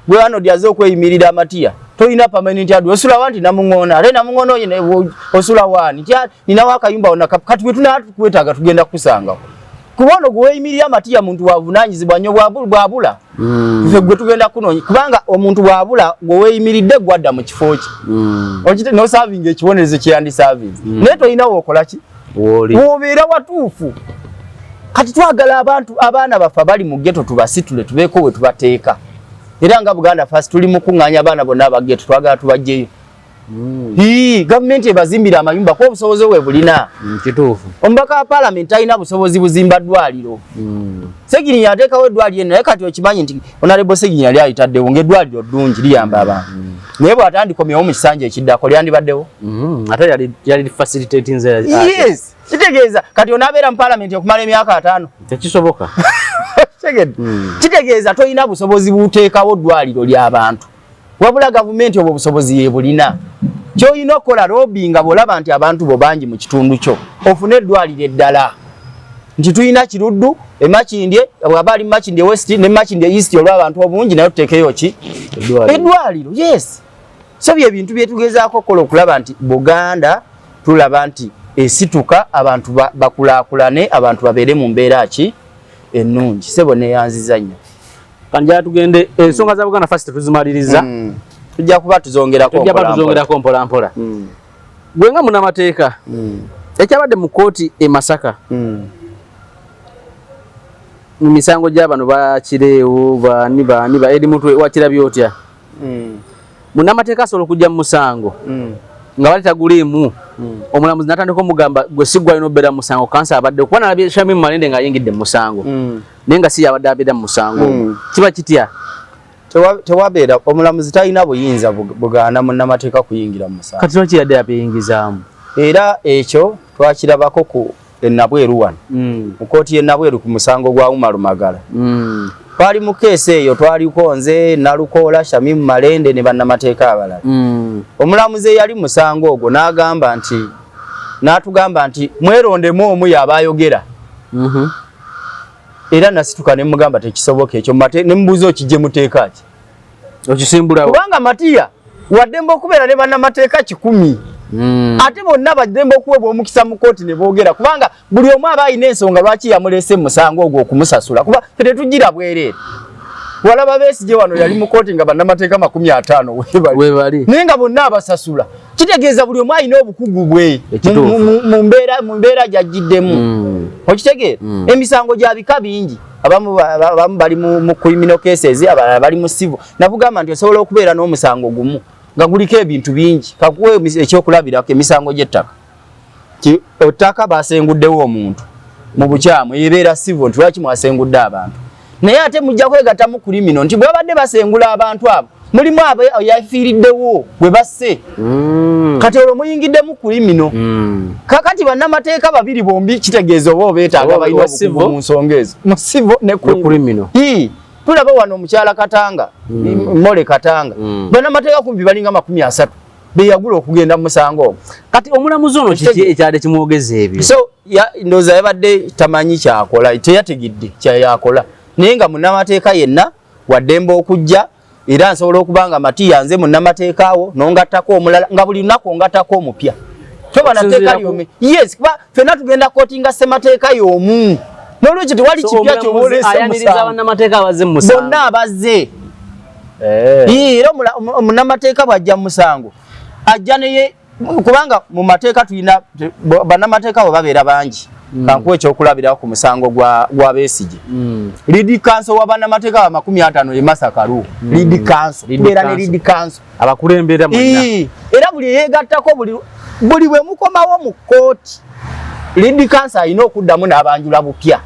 S1: gwe wano dyaze okweyimirira amatiya tolina permanent address osula wanti namuŋŋoona ate namuŋŋoona oyo osula wani nti ninawo akayumba wonna kati bwe tunakwetaaga tugenda kukusangawo kuba ono gwe weeyimirira amatiya muntu wavunaanyizibwa nnyo bwabula ffe gwe tugenda kunoonya kubanga omuntu bwabula gwe weeyimiridde gwadda mu kifo kye nosavinga ekibonerezo kyeyandisaavinze naye tolinawo okola ki wobeera watuufu kati twagala abaana baffe abali mu geto tubasitule tubeeko we tubateeka era nga Buganda First tuli mu kuŋŋaanya abaana bonna abageto twagala tubajjeyo gavumenti ebazimbira amayumba ko obusobozi bwe bulina
S2: kituufu
S1: omubaka wa paalamenti alina busobozi buzimba ddwaliro Segirinnya yateekawo eddwaliro naye kati okimanyi nti Honorable Segirinnya yali ayitaddewo ng'eddwaliro ddungi liyamba abantu naye bw'atandikomyewo mu kisanja ekiddako lyandibaddewo
S2: ate yali facilitating
S1: yes kitegeeza kati onaabeera mu paalamenti okumala emyaka 5
S2: tekisoboka
S1: kitegeeza tolina busobozi buteekawo ddwaliro ly'abantu wabula gavumenti obwo busobozi yebulina kyolina okukola lobbyinga bw'olaba nti abantu bo bangi mu kitundu kyo ofune eddwaliro eddala nti tulina Kiruddu Makindye bw'aba ali Makindye West ne Makindye East olw'abantu obungi naye tuteekeyo ki eddwaliro yes so bye bintu bye tugezaako okukola okulaba nti Buganda tulaba nti esituka abantu bakulaakulane abantu babeere mu mbeera ki ennungi sebo neyanziza nnyo
S2: kanja tugende ensonga za Buganda First tuzimaliriza
S1: tujja kuba tuzongerako
S2: mpola mpola gwe nga munamateeka ekyabadde mu kooti e Masaka mu misango gy'abano bakireewo bani eri muntu wakirabye otya munamateeka asobola okujja mu musango nga bali taguliimu omulamuzi natandika omugamba gwe si gwalina obeera mu musango kansa abadde okuba nalabye Shamim Malende ng'ayingidde mu musango naye nga si yabadde abeera mu musango kiba kitya
S1: tewabeera omulamuzi talina buyinza bugaana munnamateeka kuyingira mu musango
S2: kati lwaki yadde abeyingizaamu
S1: era ekyo twakirabako ku Nabweru wano mu kooti Nabweru ku musango gwa Umar Magala twali mu keesi eyo twaliko nze Nalukoola Shamim Malende ne bannamateeka abalala omulamuzi yali musango ogwo n'atugamba nti mwerondemu omu yabayogera era nasituka ne mugamba tekisoboka ekyo ne mbuzo kijje muteeka ki
S2: okisimbulawo
S1: kubanga Matiya waddembe okubeera ne bannamateeka 100 ate bonna baddembe okuwebwa omukisa mu kooti ne boogera kubanga buli omu aba alina ensonga lwaki yamulese musango ogwo okumusasula kuba tetugira bwereere walaba Besigye wano yali mu kooti nga bannamateeka 50
S2: webali
S1: naye nga bonna abasasula kitegeeza buli omu alina obukugu bwe mu mbeera gy'ajjiddemu okitegeera emisango gya bika bingi abamu bali mu criminal cases abalala bali mu civil navugamba nti osobola okubeera n'omusango gumu nga guliko ebintu bingi kakuwe ekyokulabirako emisango gy'ettaka ettaka basenguddewo omuntu mu bukyamu ebeera civil nti lwaki mwasengudde abantu naye ate mujja kwegatta mu criminal nti bwabadde basengula abantu abo mulimu abo yafiiriddewo gwe basse kati olwo muyingidde mu criminal kakati bannamateeka babiri bombi kitegeeza oba obeetaaga balina obukugu mu nsonga ezo mu civil ne criminal tulaba wano omukyala Katanga Mole Katanga bannamateeka kumbi balinga 30 beyagula okugenda mu musango ogwo
S2: kati omulamuzi ono kiki ekyade kimwogeza ebyo
S1: so ndowooza yabadde tamanyi kyakola teyategedde kyayakola naye nga munnamateeka yenna waddembe okujja era nsobola okubanga Matiya nze munnamateeka awo nongattako omulala nga buli lunaku ongattako omupya toba nateeka lyome yes kuba ffenna tugenda kootinga ssemateeka y'omu n'olwekyo tewali kipya
S2: ayaniriza bannamateeka abazze mu musango
S1: bonna abazze era munnamateeka bw'ajja mu musango ajja naye kubanga mu mateeka tulina bannamateeka abo babeera bangi kankuwa ekyokulabirawo ku musango gwa Besigye lead council wa bannamateeka ba 50 ye Masakalu lead council tubeera ne lead council
S2: abakulembera mwenna
S1: era buli yegattako buli bwe mukomawo mu kooti lead council alina okuddamu n'abanjula bupya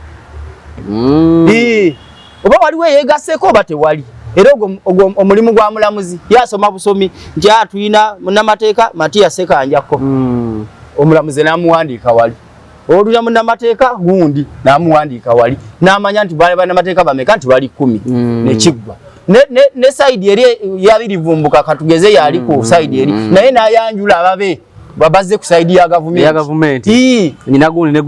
S1: oba waliwo eyegasseeko oba tewali era ogwo omulimu gwa mulamuzi yasoma busomi nti tulina munnamateeka Matiya Sekanjako omulamuzi n'amuwandiika wali olulya munnamateeka gundi n'amuwandiika wali n'amanya nti bannamateeka bameka nti bali 10 nekiggwa ne side eri yabirivumbuka katugeze yali ku side eri naye n'ayanjula ababe babazze ku side ya government
S2: nina gundi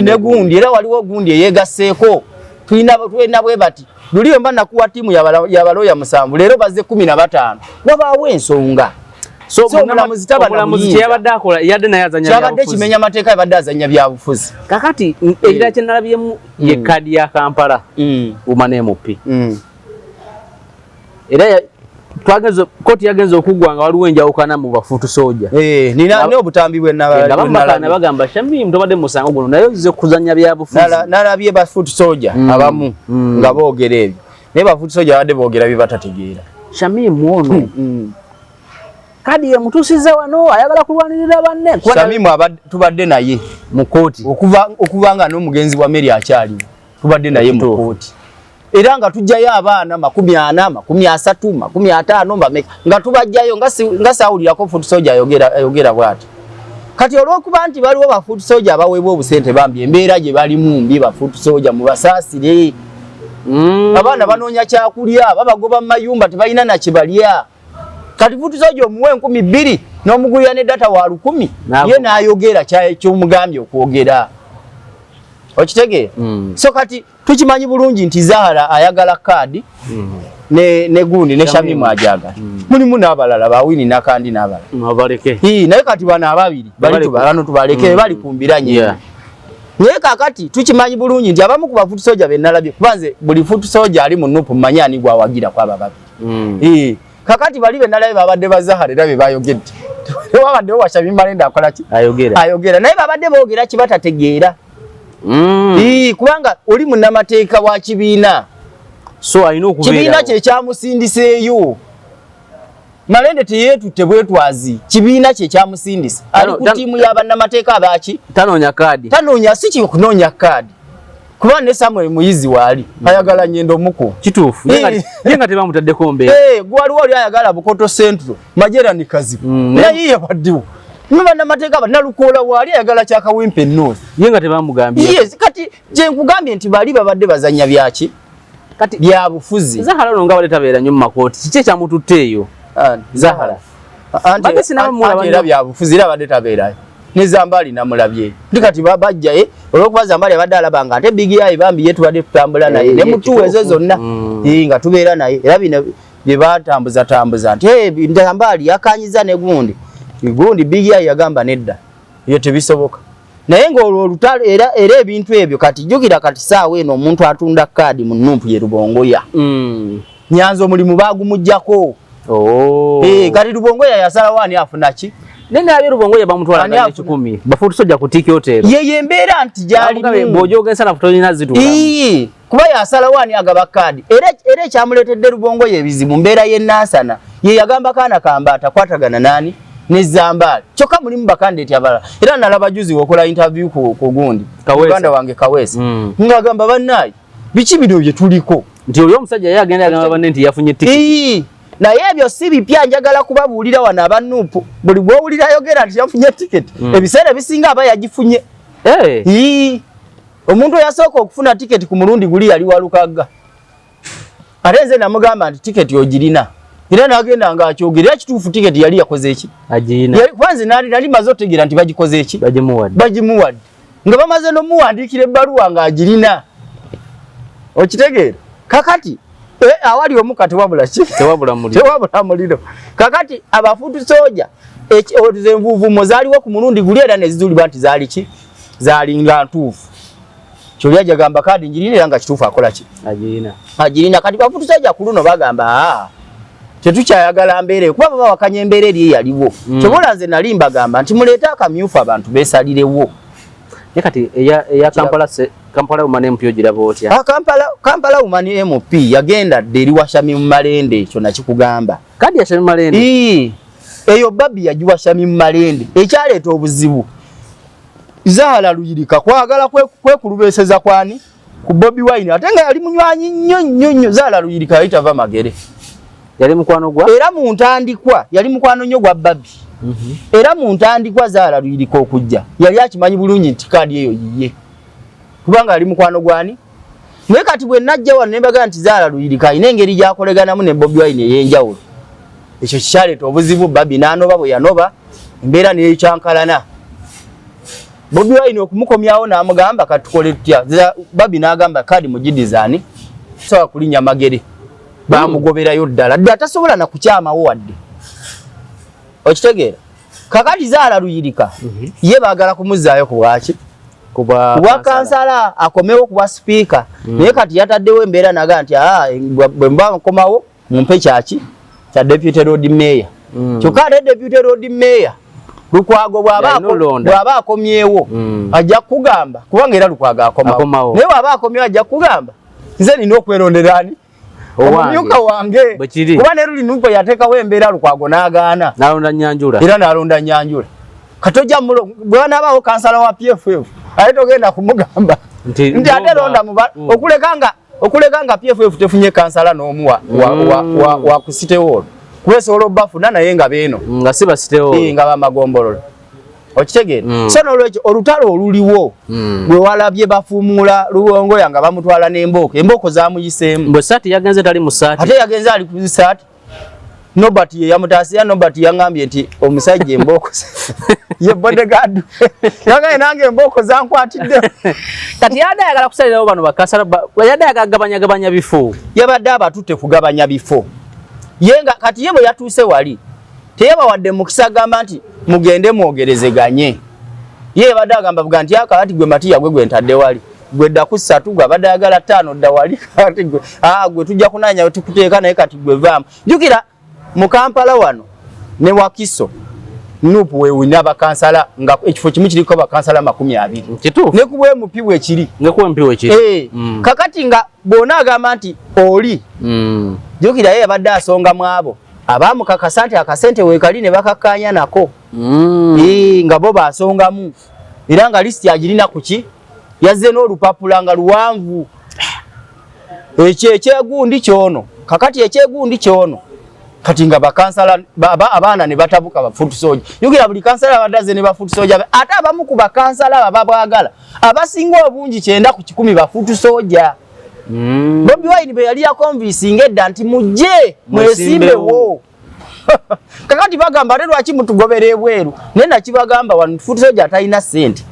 S1: ne gundi era waliwo gundi eyegasseeko tulina bwe bati luliyo mba nakuwa tiimu y'abaloya 7 leero bazze 15 wabaawo ensonga
S2: so omulamuzi kyeyabadde akola yadde naye azanya
S1: kyabadde kimenya amateeka yabadde azanya byabufuzi
S2: kakati ekira kyenalabyemu ye kadi ya Kampala umane MP era kooti yagenze okuggwa nga waliwo enjawukana mu bafuutu soja
S1: nina obutambi bwe
S2: nabambakana bagamba Shamim tobadde mu musango guno naye ozze kuzanya byabufuzi
S1: nalabye bafuutu soja abamu nga boogera ebyo naye bafuutu soja badde boogera bye batategeera
S2: Shamim ono kadi ye mutusiza wano ayagala kulwanirira banne
S1: Shamim tubadde naye
S2: mu kooti
S1: okubanga n'omugenzi wa Mary akyaliwo tubadde naye mu kooti era nga tujjayo abaana 40, 30, 50 mbameka nga tubajjayo nga sawulirako fuutu soja ayogera bw'ati kati olw'okuba nti baliwo bafuutu soja abaweebwa obusente bambi embeera gye balimu mbi bafuutu soja mubasaasire abaana banoonya kyakulya babagoba mu mayumba tebalina nakibalya kati fuutu soja omuwe 2,000 n'omugulira ne data wa 1000 ye n'ayogera ky'omugambye okwogera okitegeera so kati tukimanyi bulungi nti Zahara ayagala kaadi ne gundi ne Shamim ajagala mulimu n'abalala bawini nakandi n'abalala
S2: abaleke
S1: naye kati bano ababiri bano tubaleke bali kumbiranye naye kakati tukimanyi bulungi nti abamu ku bafuutu soja bennalabye kubanze buli fuutu soja ali mu nupu manyani gwawagira kwaba babiri kakati bali bennalabye babadde ba Zahara era be bayogedde wabaddewo wa Shamim Malende akola ki ayogera naye babadde boogera kibatategeera kubanga oli munnamateeka wa kibiina
S2: so alina okubeera
S1: kibiina kye kyamusindiseeyo Malende teyeetutte bwetwazi kibiina kye kyamusindisa ali ku ttiimu y'abannamateeka abaki tanoonya si kunoonya kaadi kuba ne Samuel Muyizi waali ayagala Nyendo Muko
S2: kituufu ye nga tebamutaddeko mbeera
S1: gwaliwo oli ayagala Bukoto Central Majera ni Kazibu naye yabaddewo Nuba na mateeka banalukola wali ayagala kyakawempe nno.
S2: Yenga tebamugambye.
S1: Yes, kati je nkugambye nti bali babadde bazanya byaki? Kati bya bufuzi.
S2: Zahara no nga baleta beera nnyo mu makoti. Kiki kya mututteeyo? Zahara.
S1: Ante sinabamula era bya bufuzi era badde tabeerayo. Ne Zambali namulabye. Ndikati babajja olwokuba Zambali abadde alabanga ate Big Eye bambi yetu badde tutambula naye ne mutu ezo zonna. Nga tubeera naye era bino bye batambuza nti Zambali yakanyiza ne gundi Big Eye yagamba nedda. Iyo tebisoboka. Naye ng'olwo olutalo era ebintu ebyo kati jjukira kati saawa eno omuntu atunda kaadi mu Numpu ye Rubongoya. Nyanza omulimu baagumuggyako. Kati Rubongoya yasalawo ani afuna ki?
S2: Nene abye Rubongoya bamutwala nga 10. Bafutu sojja kutiiki hotero.
S1: Ye mbeera nti gyali
S2: bw'ogyogesa na futo nyina zitula.
S1: Kuba yasalawo ani agaba kaadi. Era ekyamuleetedde Rubongoya ebizibu mbeera y'ennansana. Ye yagamba kaana kambata kwatagana nani? Ne Zambali. Choka mulimu bakandeti abala. Era nalaba juzi okola interview ku gundi. Uganda wange Kawesi. Ngagamba bannayi. Biki bino bye tuliko.
S2: Nti oyo omusajja yeye agenda agamba banne nti yafunye tiketi.
S1: Na yebyo si bipya njagala kubabuulira wana abanupu. Buli bw'owulira ayogera nti yafunye tiketi. Ebiseera bisinga aba yagifunye. Omuntu yasooka okufuna tiketi ku mulundi guli yali walukagga. Ate nze namugamba nti tiketi ogirina. Era nagenda nga akyogera kituufu tiketi yali yakoze eki?
S2: Agina.
S1: Kwanze nali maze otegeera nti bagikoze eki? Bagimuwadde. Nga bamaze n'omuwandiikira ebbaluwa nga agirina. Okitegeera? Kakati awali omuka tewabula ki? Tewabula muliro. Kakati abafutu soja envuuvumo zaaliwo ku mulundi guli era ne zizulibwa nti zaali ki? Zaali nga ntuufu. Kyoli ajagamba kaadi njirina era nga kituufu akola ki? Agirina. Kati bafutu soja ku luno bagamba tetukyayagala mbeere kuba baba wakanya embeera eri yaliwo. Kyobola nze nali mbagamba nti muleete akamyufu abantu beesalirewo.
S2: Ye kati eya Kampala Women MP ogiraba otya?
S1: Kampala Women MP yagenda dde eri wa Shami Malende ekyo nakikugamba.
S2: Kadi ya Shami Malende?
S1: Eyo Babi yagiwa Shami Malende. Ekyaleeta obuzibu Zahara Luyirika kwagala kwekulubeeseza kwani? Ku Bobi Wine ate nga yali munywanyi nnyo Zahara Luyirika yali tava magere.
S2: Yali mukwano gwa?
S1: Era mu ntandikwa yali mukwano nnyo gwa Babi. Era mu ntandikwa Zahara Luyirika okujja yali akimanyi bulungi nti kaadi eyo yiye. Kubanga ali mukwano gwani? Naye kati bwe najja wano ne mbaga nti Zahara Luyirika alina engeri gy'akoleganamu ne Bobi Wine ey'enjawulo. Ekyo kikyaleeta obuzibu. Babi n'anoba bwe yanoba embeera n'ekyankalana. Bobi Wine okumukomyawo n'amugamba kati tukole tutya. Babi n'agamba kaadi mugidizaani sobola kulinnya magere. Bamugoberayo ddala dda tasobola na kukyamawo wadde. Okitegeera? Kakati Zahara Luyirika ye baagala kumuzzaayo ku bwaki? Kuba kansala akomewo kuba speaker. Naye kati yataddewo embeera naga nti bwe mba nkomawo mumpe kyaki kya deputy road mayor. Kyokka ate deputy road mayor Lukwago bw'aba akomyewo ajja kugamba kubanga era Lukwago akomawo. Naye bw'aba akomyewo ajja kugamba nze nina okwerondera ani? Omumyuka wange. Kuba ne Luli Numpo yateekawo embeera Lukwago n'agaana.
S2: N'alonda Nyanjula.
S1: Era n'alonda Nyanjula. Katojja bw'anaabawo kansala wa PFF ate togenda kumugamba nti ate londa okuleka nga PFF tefunye kansala n'omu wa ku City Hall. Kuwesobola obbafuna naye nga beeno.
S2: Nga si ba City Hall.
S1: Nga bamagombolola. Okitegeera? So n'olwekyo olutalo oluliwo bwe walabye bafuumula Luwongoya nga bamutwala n'embooko. Embooko zaamuyiseemu.
S2: Bwe saati yagenze tali mu saati.
S1: Ate yagenze ali ku saati. Nobert ye yamutaasiya Nobert yangambye nti omusajja embooko ye bodyguard. Yagaye nange embooko zankwatidde.
S2: Kati yadde ayagala kusalirawo bano bakasala yadde ayagala gabanya bifo.
S1: Yabadde abatutte kugabanya bifo. Yenga kati ye bwe yatuuse wali teyabawadde mukisa gamba nti mugende mwogerezeganye. Ye badde agamba buga nti akati gwe Matiya gwe ntadde wali. Gwe dda ku 3 gwe badde agala 5 dda wali. Kati gwe tujja kunanya tukuteeka naye kati gwe vaamu. Jukira mu Kampala wano ne Wakiso Nupu we wina bakansala nga ekifo kimu kiriko bakansala 20.
S2: Kituufu.
S1: Ne kubwe mupibwe kiri. Kakati nga bona agamba nti oli. Jukira ye badde asonga mwabo. Abamu kakasante akasente wekali ne bakakanya nako. Nga bo basongamu. Era nga listi agirina kuki? Yazze n'olupapula nga luwanvu. Ekyegundi kyono. Kakati ekyegundi kyono. kati nga bakansala abaana ne batabuka ba foot soldier yugira buli kansala badaze ne ba foot soldier ate abamu ku bakansala babagala abasinga obungi 9 ku 10 ba foot soldier. Bobi Wine be yali akonvince ngedda nti mujje mwesimbewo kakati bagamba lero akimutugobera ebweru nenda kibagamba wanu foot soldier atayina sente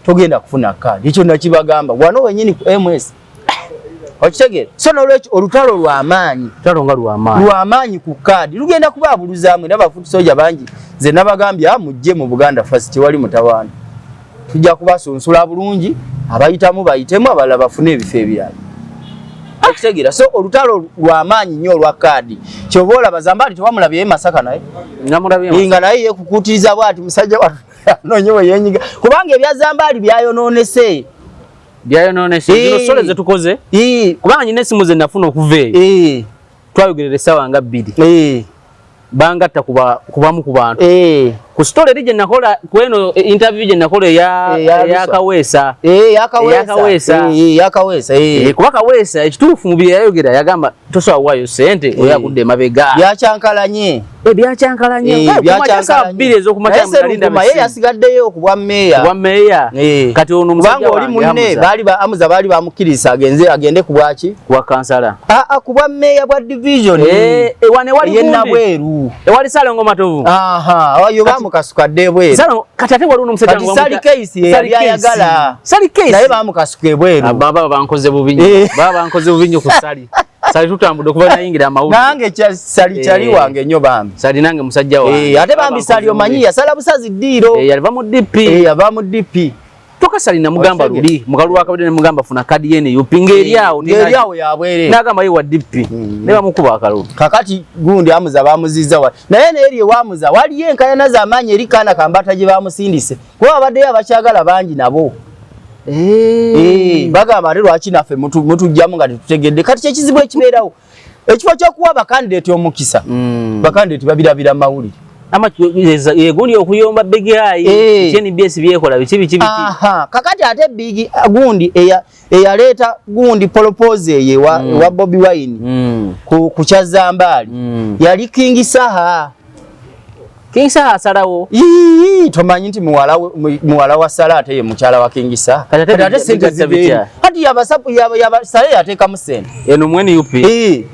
S1: togenda kufuna kadi ekyo nakibagamba wano wenyini ku MS okitegere so nolwekyo olutalo lw'amaanyi lw'amaanyi ku kadi lugenda kubabuluzaamu n'aba foot soldier bangi ze nabagambye mujje mu Buganda first wali mutawaana tujja kubasunsula bulungi abayitamu bayitemu abalala bafune ebifo ebirala okitegera so olutalo lw'amaanyi nnyo olwa kadi kyobola bazambali tewamulabye ye Masaka naye inga naye yekukutiriza bwati musajja watu nonyewe yenyiga kubanga ebyazambali byayononese zino sole ze tukoze kubanga nyine simu ze nafuna okuveeyo twayogerera essaawa nga 2 bangatta kubamu ku bantu ku story eri gye nakola kweno interview gye nakola ya Kaweesa kuba Kaweesa ekituufu mu bye yayogera yagamba tosobola waayo sente oyagudde mabega byakyankalanye ye yasigaddeyo ku bwa meeya kati ono musajja oli munne baali bamukiriza agende ku bwaki ku kansala ku bwa meeya bwa division wane wali Nabweru ewali Salongo Matovu ayo bamukasukadde bweru kati ate wali omusajja ngo Sali case yayagala naye bamukasuka ebweru baba bankoze bubinyo ku Sali Sali tutambude kuba nayingira amawuli nange Sali kyali wange nnyo bambi Sali nange musajja wange ate bambi Sali omanyi yasala busazi ddiro yava mu DP toka Sali namugamba luli mukalu wakabide namugamba funa kadi yene yupinga eriawo yabwere nagamba yewa DP ne bamukuba akalu kakati gundi amuza bamuziza wa naye eri wamuza wali yenkayana za manyi eri kana kambata gye bamusindise kuba abadde abakyagala bangi nabo bagamba lero akinafe mutujjamu nga tutegedde kati kye kizibu ekibeerawo ekifo kyokuwa bakandidate omukisa bakandidate babirabira mawuli ama gundi okuyomba big eye cheni BS byekola bichi kakati ate big gundi eyaleta gundi propose ye wa Bobi Wine ku Kyazambali yali King Saha asalawo tomanyi nti muwala wa Sala ate ye mukyala wa King Saha ate sente zibye hadi yabasapu yabasale yateeka mu sente eno mweni yupi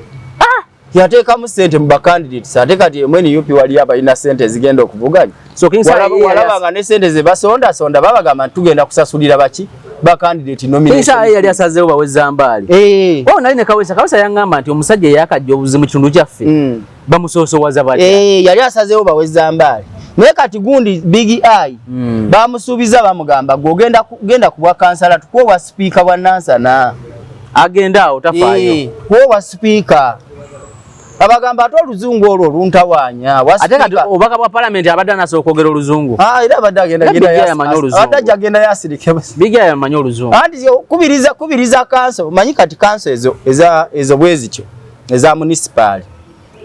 S1: yateeka mu sente mu bakandidates ate kati mwene yupi wali abalina sente zigenda okuvuganya so King Saha walabanga ne sente ze basonda babagamba tugenda kusasulira baki bakandidate nomination King Saha yali asazeewo bawezambali nali ne Kaweesa yangamba nti omusajja yakajja obuzimu kitundu kyaffe bamusoosowaza bali yali asazeewo bawezambali naye kati gundi big eye bamusuubiza bamugamba genda kubwa kansala tukuwa speaker bwa Nansana agenda awo tafaayo kuwa speaker abagamba ate oluzungu olwo luntawanya
S2: ate kati obaka bwa parliament abadde nasooka okwogera oluzungu
S1: era abadde agenda yasirike
S2: big eye amanyi oluzungu
S1: anti kubiriza kanso manyi kati kanso ezo bwezityo eza municipal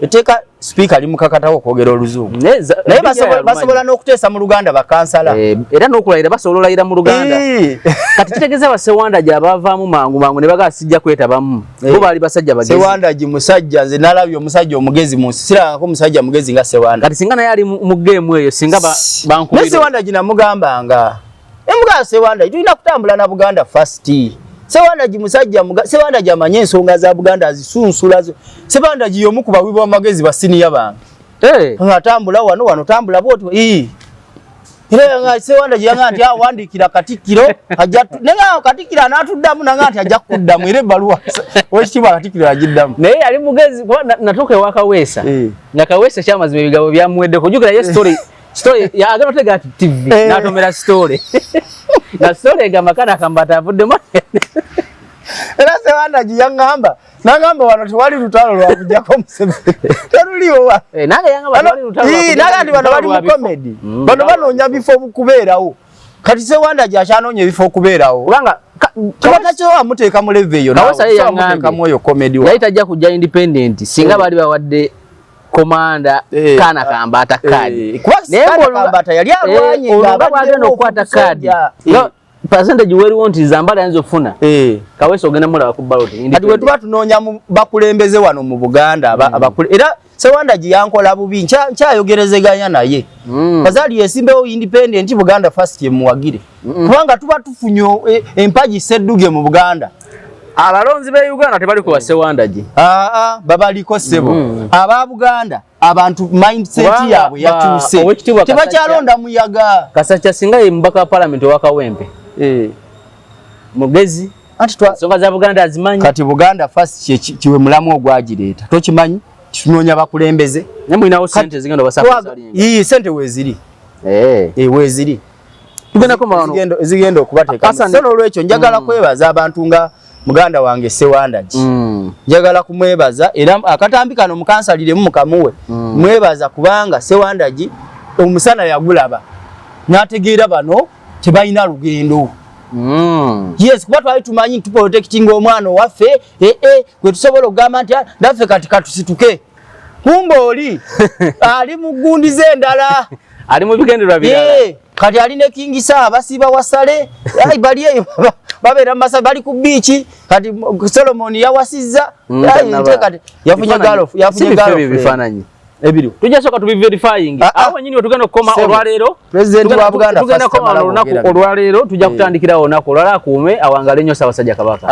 S1: eteeka speaker ali mukakatawo okwogera oluzungu naye basobola n'okuteesa mu Luganda bakansala
S2: era n'okulayira basobola olayira mu Luganda kati kitegeeza basewanda gye abavaamu mangu ne bagaa sijja kwetabamu bo baali basajja bagezi
S1: sewanda gi musajja nze nalabye omusajja omugezi mu nsi sirangako musajja mugezi nga sewanda
S2: kati singa naye ali mu geemu eyo singa bankubira
S1: ne sewanda gi namugambanga emugaa sewanda tulina kutambula na Buganda first sewanda gi musajja sewanda gi amanye ensonga za Buganda azisunsula sewanda gi yomu ku bawi b'amagezi basiniya bange ngatambula wano tambula bwotyo era nga sewanda gi yanga nti awandikira Katikkiro nenga Katikkiro anatuddamu nanga nti ajja kuddamu era ebbaluwa wekitiibwa Katikkiro agiddamu
S2: naye ali mugezi natuuka ewa Kaweesa nga Kaweesa kyamazima ebigabo byamuweddeko jukira ye story yagala otega ati TV natomera story na story egamba kana kambata avuddemu
S1: era sewanda gi yangamba nagamba wano tewali lutalo lwakujjako Museveni teruliwo
S2: nange yangamba tewali lutalo
S1: naga ndi bano bali mu comedy bano banoonya bifo okubeerawo kati sewanda gi akyanoonya ebifo okubeerawo kubanga kabakakyo amuteeka mu level eyo namuteeka mu oyo comedy
S2: yali tajja kujja independent singa bali bawadde komanda kana kambata kadi
S1: naye kambata yali alwanye
S2: nga bagenda okukwata kadi percentage weri wonti Zambala yanzo funa Kaweesa ogenda mulaba ku ballot
S1: kati we tuba tunoonya bakulembeze wano mu Buganda era Sewandagi yankola bubi nkyayogerezeganya naye Kazali yesimbewo independent Buganda First yemuwagire kubanga tuba tufunyo empaji sedduge mu Buganda
S2: abalonzi be Uganda tebali ku Sewandagi
S1: babaliko sebo aba Buganda abantu mindset yaabwe yakyuse tebakyalonda muyaga
S2: Kasachya singa ye mbaka parliament wa Kawempe mugezi songa za Buganda azimanyi
S1: kati Buganda First kiwe mulamu ogwagireeta tokimanyi tunonya bakulembeze
S2: nyamwinawo sente zigenda basafari
S1: sente weziri weziri
S2: tugenda ko mawano
S1: zigenda okubateeka sono olwekyo njagala kwebaza abantu nga muganda wange Sewandagi njagala kumwebaza era akatambi kano mukansalire mu mukamuwe mwebaza kubanga Sewandagi omusana yagulaba nategeera bano tebalina lugendo yes kuba twali tumanyi tuprotecting omwana waffe kwe tusobola okugamba nti ndaffe kati katusituke kumbe oli ali mu gundi z'endala
S2: ali mu bigendererwa birala
S1: kati ali ne Kingisa abasiba wasale bali eyo babeera masa bali ku beach kati Solomon yawasizza kati yafunye galof
S2: bifananyi ebiri tujja soka tubi verifying awo nyinyi tugenda okoma olwalero
S1: president wa Buganda
S2: tugenda okoma olwalero tujja kutandikira onako olwala akuume awangale nnyo Ssaabasajja Kabaka